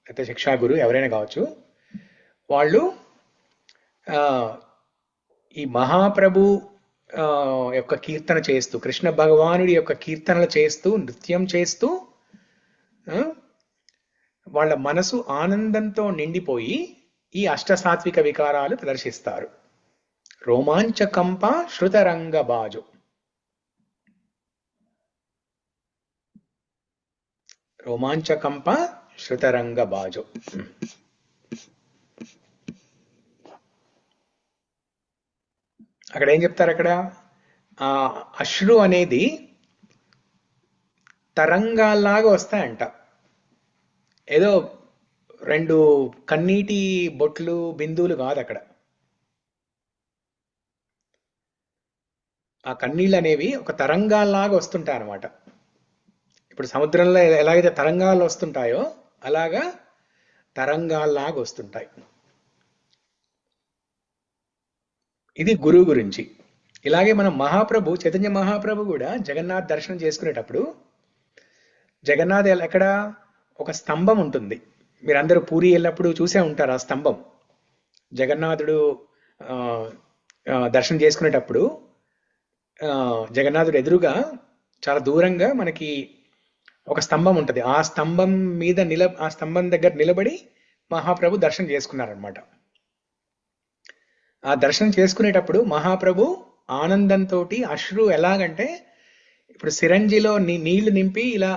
అయితే శిక్షా గురువు ఎవరైనా కావచ్చు, వాళ్ళు ఈ మహాప్రభు యొక్క కీర్తన చేస్తూ, కృష్ణ భగవానుడి యొక్క కీర్తనలు చేస్తూ, నృత్యం చేస్తూ వాళ్ళ మనసు ఆనందంతో నిండిపోయి ఈ అష్టసాత్విక వికారాలు ప్రదర్శిస్తారు. రోమాంచకంప శృతరంగ బాజు. రోమాంచకంప శృతరంగ బాజు. అక్కడ ఏం చెప్తారు? అక్కడ ఆ అశ్రు అనేది తరంగాల్లాగా వస్తాయంట. ఏదో రెండు కన్నీటి బొట్లు, బిందువులు కాదు అక్కడ. ఆ కన్నీళ్ళు అనేవి ఒక తరంగాల్లాగా వస్తుంటాయి అన్నమాట. ఇప్పుడు సముద్రంలో ఎలాగైతే తరంగాలు వస్తుంటాయో అలాగా తరంగాల్లాగా వస్తుంటాయి. ఇది గురువు గురించి. ఇలాగే మనం మహాప్రభు, చైతన్య మహాప్రభు కూడా జగన్నాథ్ దర్శనం చేసుకునేటప్పుడు, జగన్నాథ్ ఎక్కడ ఒక స్తంభం ఉంటుంది. మీరందరూ పూరి వెళ్ళినప్పుడు చూసే ఉంటారు ఆ స్తంభం. జగన్నాథుడు దర్శనం చేసుకునేటప్పుడు జగన్నాథుడు ఎదురుగా చాలా దూరంగా మనకి ఒక స్తంభం ఉంటుంది. ఆ స్తంభం మీద ఆ స్తంభం దగ్గర నిలబడి మహాప్రభు దర్శనం చేసుకున్నారనమాట. ఆ దర్శనం చేసుకునేటప్పుడు మహాప్రభు ఆనందంతో అశ్రు ఎలాగంటే, ఇప్పుడు సిరంజిలో నీళ్లు నింపి ఇలా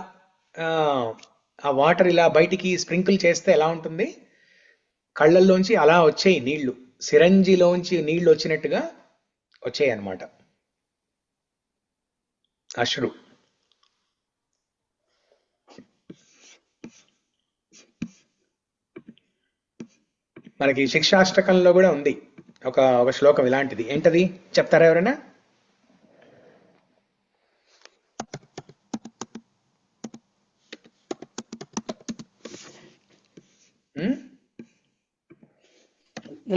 ఆ వాటర్ ఇలా బయటికి స్ప్రింకిల్ చేస్తే ఎలా ఉంటుంది, కళ్ళల్లోంచి అలా వచ్చాయి నీళ్లు, సిరంజిలోంచి నీళ్లు వచ్చినట్టుగా వచ్చాయి అన్నమాట అశ్రు. మనకి శిక్షాష్టకంలో కూడా ఉంది ఒక శ్లోకం ఇలాంటిది. ఏంటది చెప్తారా ఎవరైనా?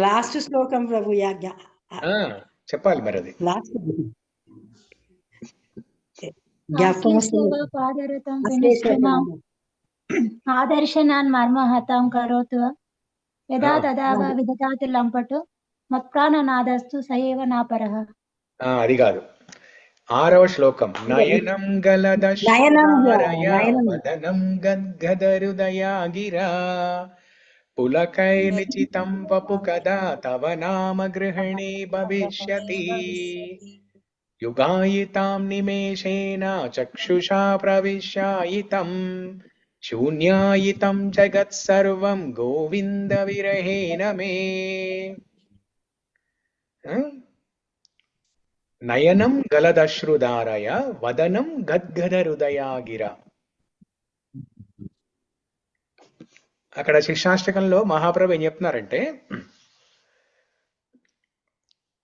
లాస్ట్ శ్లోకం ప్రభు యాజ్ఞ చెప్పాలి మరి. అది లాస్ట్ ఆదర్శనాన్ మర్మహతాం కరోతు యదా తదా విదతాతి లంపటు మత్ప్రాణనాదస్తు సయేవ నాపరః. అది కాదు, 6వ శ్లోకం. నయనం గలదశనం గద్గదరుదయా గిరా పులకైర్నిచితం వపు కదా తవ నామ గృహణే భవిష్యతి యుగాయితాం నిమేషేణ చక్షుషా ప్రవిశ్యాయితం శూన్యాయితం జగత్ సర్వం గోవింద విరహేణ మే. నయనం గలదశ్రుధారయ వదనం గద్గద హృదయాగిర. అక్కడ శిక్షాష్టకంలో మహాప్రభు ఏం చెప్తున్నారంటే,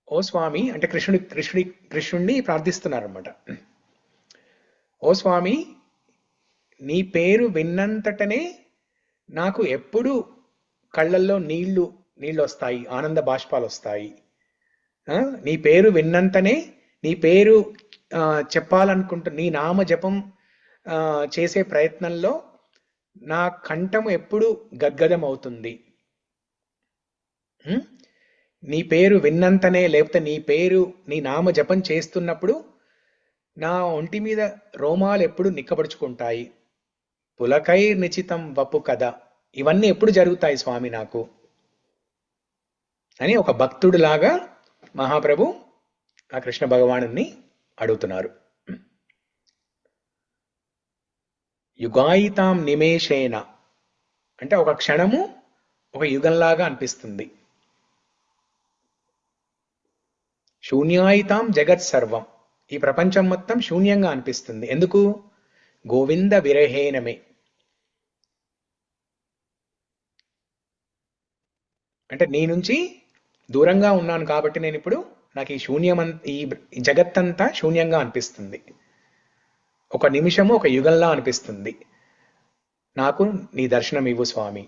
ఓ స్వామి, అంటే కృష్ణుడిని ప్రార్థిస్తున్నారన్నమాట. ఓ స్వామి, నీ పేరు విన్నంతటనే నాకు ఎప్పుడు కళ్ళల్లో నీళ్లు వస్తాయి, ఆనంద బాష్పాలు వస్తాయి. నీ పేరు విన్నంతనే, నీ పేరు చెప్పాలనుకుంటూ నీ నామ జపం చేసే ప్రయత్నంలో నా కంఠము ఎప్పుడు గద్గదం అవుతుంది. నీ పేరు విన్నంతనే, లేకపోతే నీ నామ జపం చేస్తున్నప్పుడు నా ఒంటి మీద రోమాలు ఎప్పుడు నిక్కబడుచుకుంటాయి. పులకై నిచితం వపు కదా, ఇవన్నీ ఎప్పుడు జరుగుతాయి స్వామి నాకు అని ఒక భక్తుడిలాగా మహాప్రభు ఆ కృష్ణ భగవానుని అడుగుతున్నారు. యుగాయితాం నిమేషేన అంటే ఒక క్షణము ఒక యుగంలాగా అనిపిస్తుంది. శూన్యాయితాం జగత్ సర్వం, ఈ ప్రపంచం మొత్తం శూన్యంగా అనిపిస్తుంది. ఎందుకు? గోవింద విరహేనమే. అంటే నీ నుంచి దూరంగా ఉన్నాను కాబట్టి నేను ఇప్పుడు నాకు ఈ ఈ జగత్తంతా శూన్యంగా అనిపిస్తుంది. ఒక నిమిషము ఒక యుగంలా అనిపిస్తుంది. నాకు నీ దర్శనం ఇవ్వు స్వామి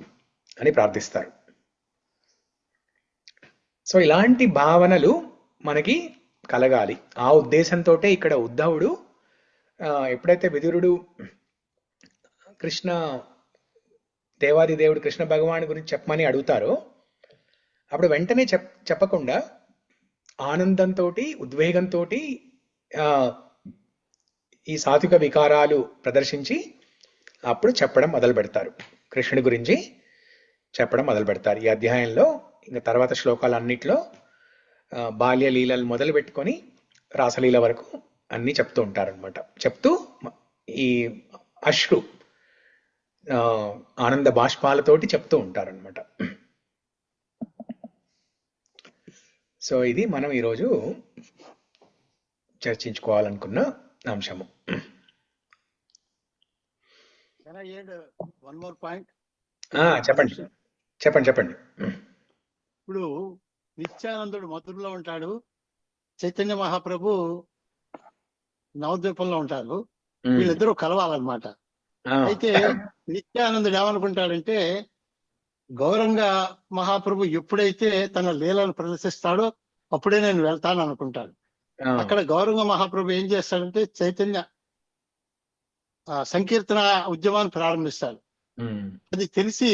అని ప్రార్థిస్తారు. సో ఇలాంటి భావనలు మనకి కలగాలి. ఆ ఉద్దేశంతో ఇక్కడ ఉద్ధవుడు ఎప్పుడైతే విదురుడు కృష్ణ దేవాది దేవుడు కృష్ణ భగవాన్ గురించి చెప్పమని అడుగుతారో అప్పుడు వెంటనే చెప్పకుండా ఆనందంతో ఉద్వేగంతో ఈ సాత్విక వికారాలు ప్రదర్శించి అప్పుడు చెప్పడం మొదలు పెడతారు. కృష్ణుడి గురించి చెప్పడం మొదలు పెడతారు. ఈ అధ్యాయంలో ఇంకా తర్వాత శ్లోకాలన్నిట్లో బాల్య లీలలు మొదలు పెట్టుకొని రాసలీల వరకు అన్నీ చెప్తూ ఉంటారనమాట. చెప్తూ ఈ అశ్రు ఆనంద బాష్పాలతోటి చెప్తూ ఉంటారనమాట. సో ఇది మనం ఈరోజు చర్చించుకోవాలనుకున్న అంశము. చెప్పండి చెప్పండి చెప్పండి. ఇప్పుడు నిత్యానందుడు మధురలో ఉంటాడు, చైతన్య మహాప్రభు నవద్వీపంలో ఉంటారు. వీళ్ళిద్దరూ కలవాలన్నమాట. అయితే నిత్యానందుడు ఏమనుకుంటాడంటే గౌరంగ మహాప్రభు ఎప్పుడైతే తన లీలను ప్రదర్శిస్తాడో అప్పుడే నేను వెళ్తాను అనుకుంటాడు. అక్కడ గౌరంగ మహాప్రభు ఏం చేస్తాడంటే చైతన్య సంకీర్తన ఉద్యమాన్ని ప్రారంభిస్తాడు. అది తెలిసి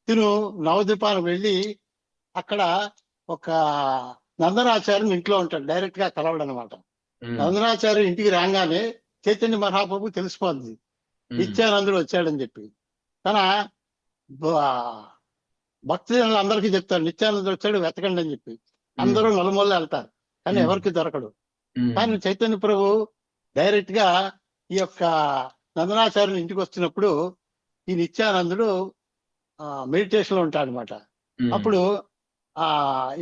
తిను నవద్వీపానికి వెళ్ళి అక్కడ ఒక నందనాచార్యుని ఇంట్లో ఉంటాడు, డైరెక్ట్ గా కలవడం అనమాట. నందనాచార్య ఇంటికి రాగానే చైతన్య మహాప్రభు తెలిసిపోతుంది నిత్యానందుడు వచ్చాడని చెప్పి. తన భక్తులు అందరికీ చెప్తాడు నిత్యానందుడు వచ్చాడు వెతకండి అని చెప్పి. అందరూ నలుమూలలో వెళ్తారు కానీ ఎవరికి దొరకడు. కానీ చైతన్య ప్రభు డైరెక్ట్ గా ఈ యొక్క నందనాచార్యుని ఇంటికి వస్తున్నప్పుడు ఈ నిత్యానందుడు మెడిటేషన్ లో ఉంటాడు అనమాట. అప్పుడు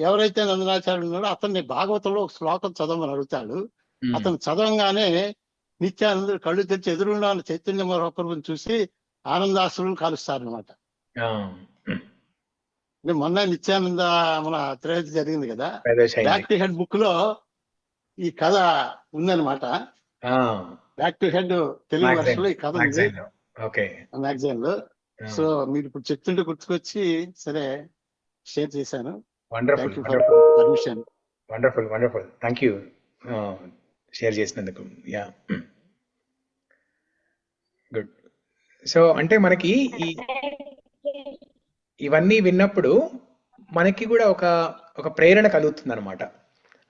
ఎవరైతే నందనాచార్యుడు ఉన్నాడో అతన్ని భాగవతంలో ఒక శ్లోకం చదవమని అడుగుతాడు. అతను చదవంగానే నిత్యానందుడు కళ్ళు తెరిచి ఎదురున్న చైతన్య మహాప్రభుని చూసి ఆనందాశ్రులు కాలుస్తారనమాట. మొన్న నిత్యానంద మన త్రయోదశి జరిగింది కదా, బ్యాక్ టు హెడ్ బుక్ లో ఈ కథ ఉందన్నమాట. Back to head Telugu version లో ఈ కథ ఉంది మ్యాగజైన్ లో. సో మీరు ఇప్పుడు చెప్తుంటే గుర్తుకొచ్చి సరే షేర్ చేశాను. Permission. Wonderful wonderful, thank you share చేసినందుకు. Yeah good. సో అంటే మనకి ఇవన్నీ విన్నప్పుడు మనకి కూడా ఒక ప్రేరణ కలుగుతుంది అనమాట.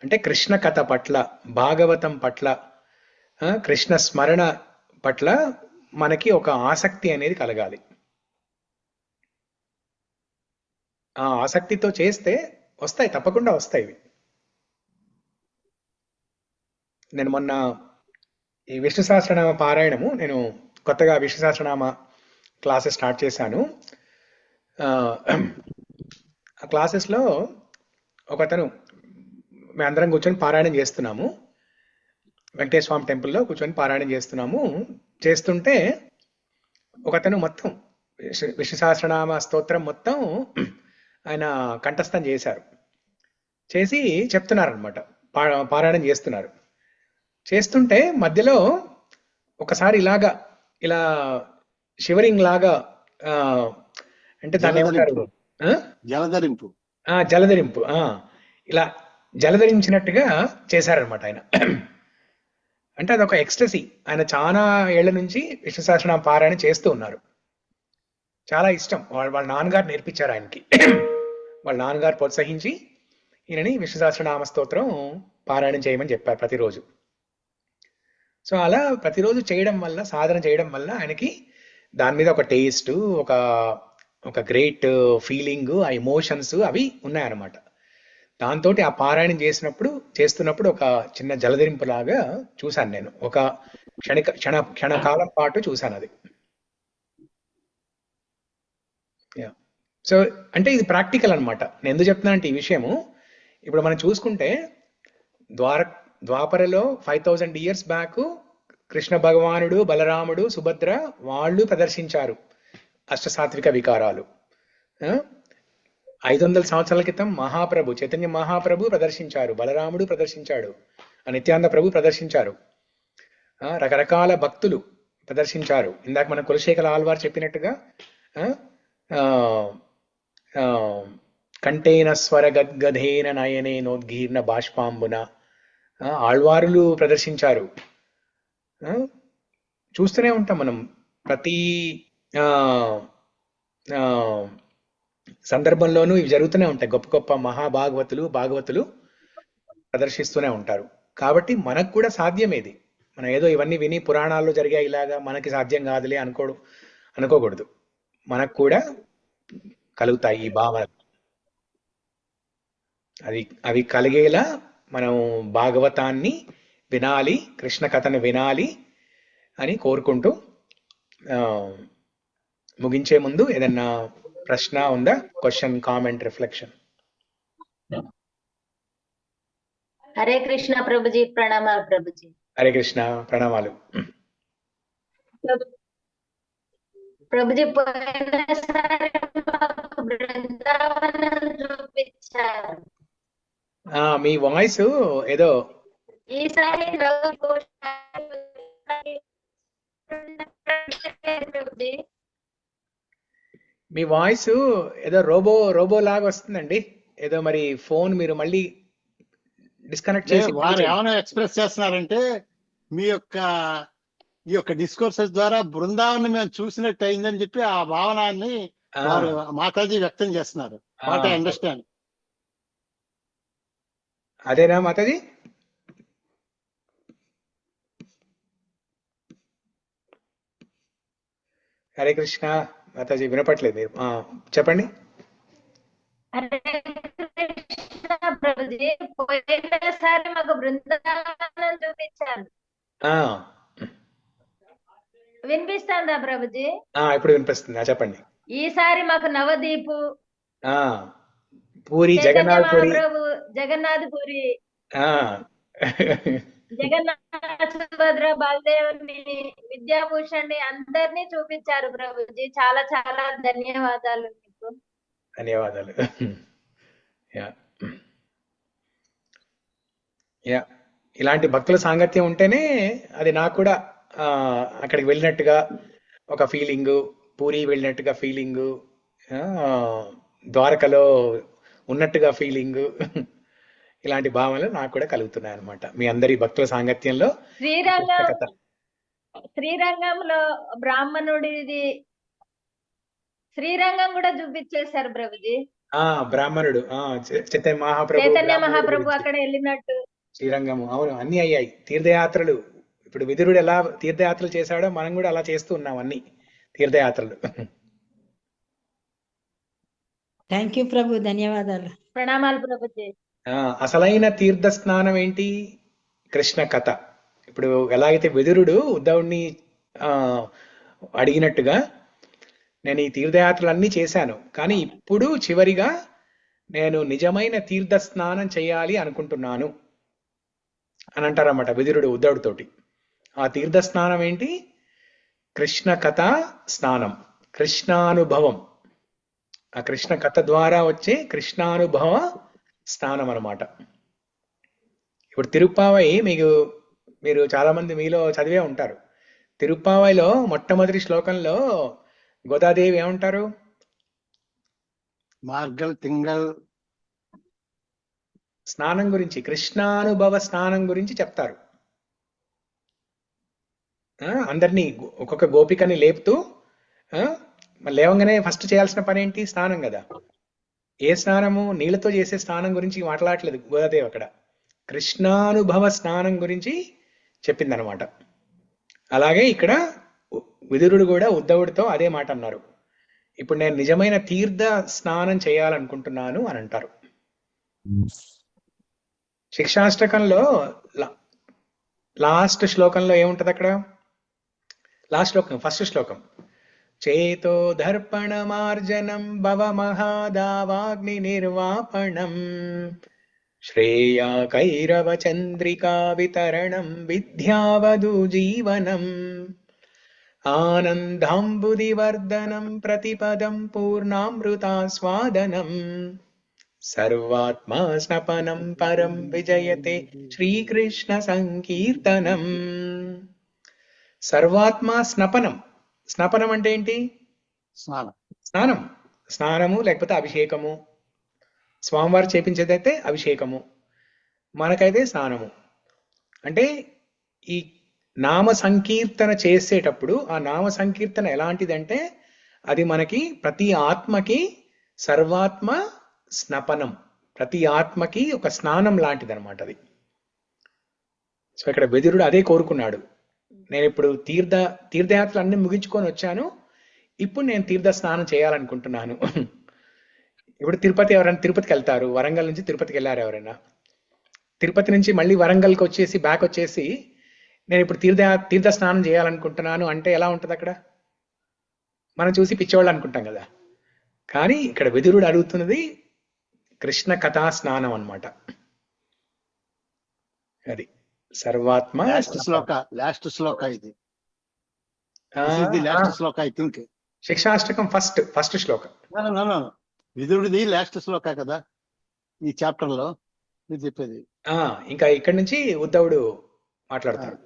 అంటే కృష్ణ కథ పట్ల, భాగవతం పట్ల, కృష్ణ స్మరణ పట్ల మనకి ఒక ఆసక్తి అనేది కలగాలి. ఆ ఆసక్తితో చేస్తే వస్తాయి, తప్పకుండా వస్తాయి. నేను మొన్న ఈ విష్ణు సహస్రనామ పారాయణము, నేను కొత్తగా విష్ణు సహస్రనామ క్లాసెస్ స్టార్ట్ చేశాను. ఆ క్లాసెస్లో ఒకతను మేమందరం కూర్చొని పారాయణం చేస్తున్నాము. వెంకటేశ్వర స్వామి టెంపుల్లో కూర్చొని పారాయణం చేస్తుంటే ఒకతను మొత్తం విష్ణు సహస్రనామ స్తోత్రం మొత్తం ఆయన కంఠస్థం చేసి చెప్తున్నారనమాట. పారాయణం చేస్తుంటే మధ్యలో ఒకసారి ఇలా షివరింగ్ లాగా, అంటే దాన్ని ఏమంటారు, జలధరింపు, ఇలా జలధరించినట్టుగా చేశారనమాట ఆయన. అంటే అదొక ఎక్స్టసీ. ఆయన చాలా ఏళ్ల నుంచి విష్ణు సహస్రనామ పారాయణ చేస్తూ ఉన్నారు. చాలా ఇష్టం. వాళ్ళ నాన్నగారు నేర్పించారు ఆయనకి. వాళ్ళ నాన్నగారు ప్రోత్సహించి ఈయనని విష్ణు సహస్రనామ స్తోత్రం పారాయణం చేయమని చెప్పారు ప్రతిరోజు. సో అలా ప్రతిరోజు చేయడం వల్ల, సాధన చేయడం వల్ల ఆయనకి దాని మీద ఒక టేస్ట్, ఒక గ్రేట్ ఫీలింగ్, ఆ ఎమోషన్స్ అవి ఉన్నాయన్నమాట. దాంతో ఆ పారాయణం చేస్తున్నప్పుడు ఒక చిన్న జలధరింపు లాగా చూశాను నేను. ఒక క్షణకాలం పాటు చూశాను అది. సో అంటే ఇది ప్రాక్టికల్ అనమాట. నేను ఎందుకు చెప్తున్నానంటే ఈ విషయము, ఇప్పుడు మనం చూసుకుంటే ద్వాపరలో 5000 years బ్యాక్ కృష్ణ భగవానుడు, బలరాముడు, సుభద్ర వాళ్ళు ప్రదర్శించారు అష్టసాత్విక వికారాలు. 500 సంవత్సరాల క్రితం మహాప్రభు, చైతన్య మహాప్రభు ప్రదర్శించారు, బలరాముడు ప్రదర్శించాడు, నిత్యానంద ప్రభు ప్రదర్శించారు, రకరకాల భక్తులు ప్రదర్శించారు. ఇందాక మన కులశేఖర ఆళ్వార్ చెప్పినట్టుగా కంటేన స్వర గద్గధేన నయనే నోద్గీర్ణ బాష్పాంబున ఆళ్వారులు ప్రదర్శించారు. చూస్తూనే ఉంటాం మనం ప్రతి ఆ, ఆ, సందర్భంలోనూ ఇవి జరుగుతూనే ఉంటాయి. గొప్ప గొప్ప భాగవతులు ప్రదర్శిస్తూనే ఉంటారు. కాబట్టి మనకు కూడా సాధ్యమేది. మనం ఏదో ఇవన్నీ విని పురాణాల్లో జరిగాయి ఇలాగా మనకి సాధ్యం కాదులే అనుకోకూడదు. మనకు కూడా కలుగుతాయి ఈ భావనలు. అవి కలిగేలా మనం భాగవతాన్ని వినాలి, కృష్ణ కథను వినాలి అని కోరుకుంటూ ముగించే ముందు ఏదన్నా ప్రశ్న ఉందా? Question, comment, reflection. Hare Krishna Prabhuji, ప్రణామాలు ప్రభుజీ. హరే కృష్ణ, ప్రణామాలు. ప్రభుజీ, పోయినసారి మాకు బృందావనం చూపించారు. మీ వాయిస్ ఏదో ఈసారి మీ వాయిస్ ఏదో రోబో లాగా వస్తుందండి. ఏదో మరి ఫోన్ మీరు మళ్ళీ డిస్కనెక్ట్ చేసి వారు ఏమైనా ఎక్స్ప్రెస్ చేస్తున్నారంటే మీ యొక్క ఈ యొక్క డిస్కోర్సెస్ ద్వారా బృందావనం మేము చూసినట్టు అయిందని చెప్పి ఆ భావనాన్ని వారు మాతాజీ వ్యక్తం చేస్తున్నారు. What I understand. అదేనా మాతాజీ? హరే కృష్ణ మాతాజీ, వినపట్లేదు మీరు చెప్పండి. ప్రభుజీ, పోయినసారి మాకు బృందావనం చూపించారు. వినిపిస్తుందా ప్రభుజీ? ఇప్పుడు వినిపిస్తుంది, చెప్పండి. ఈసారి మాకు నవదీపు, పూరి, జగన్నాథ్ పూరి, జగన్నాథ్, సుభద్ర, బలదేవుని, విద్యాభూషణ్ అందరినీ చూపించారు ప్రభుజీ. చాలా చాలా ధన్యవాదాలు మీకు. ధన్యవాదాలు. ఇలాంటి భక్తుల సాంగత్యం ఉంటేనే అది నాకు కూడా అక్కడికి వెళ్ళినట్టుగా ఒక ఫీలింగు, పూరి వెళ్ళినట్టుగా ఫీలింగు, ద్వారకలో ఉన్నట్టుగా ఫీలింగు, ఇలాంటి భావనలు నాకు కూడా కలుగుతున్నాయి అన్నమాట మీ అందరి భక్తుల సాంగత్యంలో. శ్రీరంగంలో బ్రాహ్మణుడిది శ్రీరంగం కూడా చూపించేశారు ప్రభుజీ. బ్రాహ్మణుడు చైతన్య మహాప్రభు అక్కడ వెళ్ళినట్టు శ్రీరంగము. అవును, అన్ని అయ్యాయి తీర్థయాత్రలు. ఇప్పుడు విదురుడు ఎలా తీర్థయాత్రలు చేశాడో మనం కూడా అలా చేస్తూ ఉన్నాం అన్ని తీర్థయాత్రలు. థ్యాంక్ యూ ప్రభు, ధన్యవాదాలు. ప్రణామాలు ప్రభుజీ. అసలైన తీర్థ స్నానం ఏంటి? కృష్ణ కథ. ఇప్పుడు ఎలా అయితే విదురుడు ఉద్ధవుడిని అడిగినట్టుగా నేను ఈ తీర్థయాత్రలన్నీ చేశాను, కానీ ఇప్పుడు చివరిగా నేను నిజమైన తీర్థ స్నానం చేయాలి అనుకుంటున్నాను అని అంటారన్నమాట విదురుడు ఉద్ధవుడితోటి. ఆ తీర్థ స్నానం ఏంటి? కృష్ణ కథ స్నానం, కృష్ణానుభవం. ఆ కృష్ణ కథ ద్వారా వచ్చే కృష్ణానుభవ స్నానం అన్నమాట. ఇప్పుడు తిరుప్పావై మీరు చాలా మంది మీలో చదివే ఉంటారు. తిరుప్పావైలో మొట్టమొదటి శ్లోకంలో గోదాదేవి ఏమంటారు? మార్గల్ తింగల్ స్నానం గురించి, కృష్ణానుభవ స్నానం గురించి చెప్తారు. అందరినీ ఒక్కొక్క గోపికని లేపుతూ లేవగానే ఫస్ట్ చేయాల్సిన పని ఏంటి? స్నానం కదా. ఏ స్నానము? నీళ్లతో చేసే స్నానం గురించి మాట్లాడట్లేదు గోదాదేవి అక్కడ, కృష్ణానుభవ స్నానం గురించి చెప్పిందనమాట. అలాగే ఇక్కడ విదురుడు కూడా ఉద్ధవుడితో అదే మాట అన్నారు. ఇప్పుడు నేను నిజమైన తీర్థ స్నానం చేయాలనుకుంటున్నాను అని అంటారు. శిక్షాష్టకంలో లాస్ట్ శ్లోకంలో ఏముంటది అక్కడ? లాస్ట్ శ్లోకం, ఫస్ట్ శ్లోకం, చేతో దర్పణమార్జనం భవ మహాదావాగ్ని నిర్వాపణం శ్రేయా కైరవ చంద్రికా వితరణం విద్యావధు జీవనం ఆనందాంబుదివర్ధనం ప్రతిపదం పూర్ణామృతాస్వాదనం సర్వాత్మా స్నపనం పరం విజయతే శ్రీకృష్ణ సంకీర్తనం. సర్వాత్మా స్నపనం. స్నపనం అంటే ఏంటి? స్నానం. స్నానము లేకపోతే అభిషేకము. స్వామివారు చేపించేదైతే అభిషేకము, మనకైతే స్నానము. అంటే ఈ నామ సంకీర్తన చేసేటప్పుడు ఆ నామ సంకీర్తన ఎలాంటిదంటే అది మనకి ప్రతి ఆత్మకి సర్వాత్మ స్నపనం, ప్రతి ఆత్మకి ఒక స్నానం లాంటిది అనమాట అది. సో ఇక్కడ విదురుడు అదే కోరుకున్నాడు. నేను ఇప్పుడు తీర్థయాత్రలు అన్ని ముగించుకొని వచ్చాను, ఇప్పుడు నేను తీర్థ స్నానం చేయాలనుకుంటున్నాను. ఇప్పుడు ఎవరైనా తిరుపతికి వెళ్తారు, వరంగల్ నుంచి తిరుపతికి వెళ్ళారు ఎవరైనా, తిరుపతి నుంచి మళ్ళీ వరంగల్కి వచ్చేసి బ్యాక్ వచ్చేసి నేను ఇప్పుడు తీర్థ స్నానం చేయాలనుకుంటున్నాను అంటే ఎలా ఉంటుంది అక్కడ? మనం చూసి పిచ్చోళ్ళు అనుకుంటాం కదా. కానీ ఇక్కడ విదురుడు అడుగుతున్నది కృష్ణ కథా స్నానం అన్నమాట. అది సర్వాత్మ లాస్ట్ శ్లోక ఇది. లాస్ట్ శ్లోక ఐ థింక్. శిక్షాష్టకం ఫస్ట్ శ్లోక. విదురుడిది లాస్ట్ శ్లోక కదా ఈ చాప్టర్ లో మీరు చెప్పేది. ఇంకా ఇక్కడి నుంచి ఉద్ధవుడు మాట్లాడతాడు.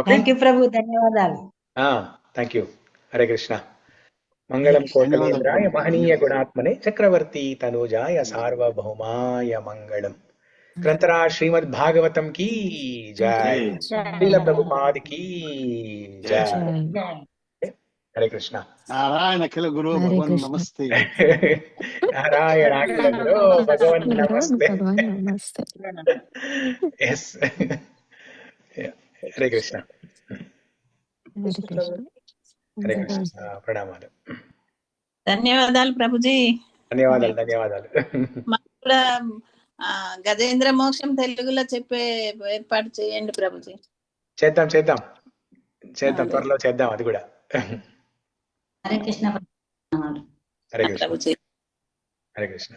థ్యాంక్ యూ ప్రభు, ధన్యవాదాలు. Thank you. హరే కృష్ణ. మంగళం కోటలేంద్రాయ మహనీయ గుణాత్మనే చక్రవర్తి తనూజాయ సార్వభౌమాయ మంగళం. గ్రంథరా శ్రీమద్ భాగవతం కీ జయ, శ్రీల ప్రభుపాద కీ జయ. హరే కృష్ణ. నారాయణ అఖిల గురు భగవన్ నమస్తే. నారాయణ అఖిల గురు భగవన్ నమస్తే. ఎస్. హరే కృష్ణ. హరే కృష్ణ. ప్రణామాలు. ధన్యవాదాలు ప్రభుజీ. ధన్యవాదాలు. మాకు కూడా గజేంద్ర మోక్షం తెలుగులో చెప్పే ఏర్పాటు చేయండి ప్రభుజీ. చేద్దాం త్వరలో చేద్దాం అది కూడా. హరే కృష్ణ. హరే కృష్ణ. హరే కృష్ణ.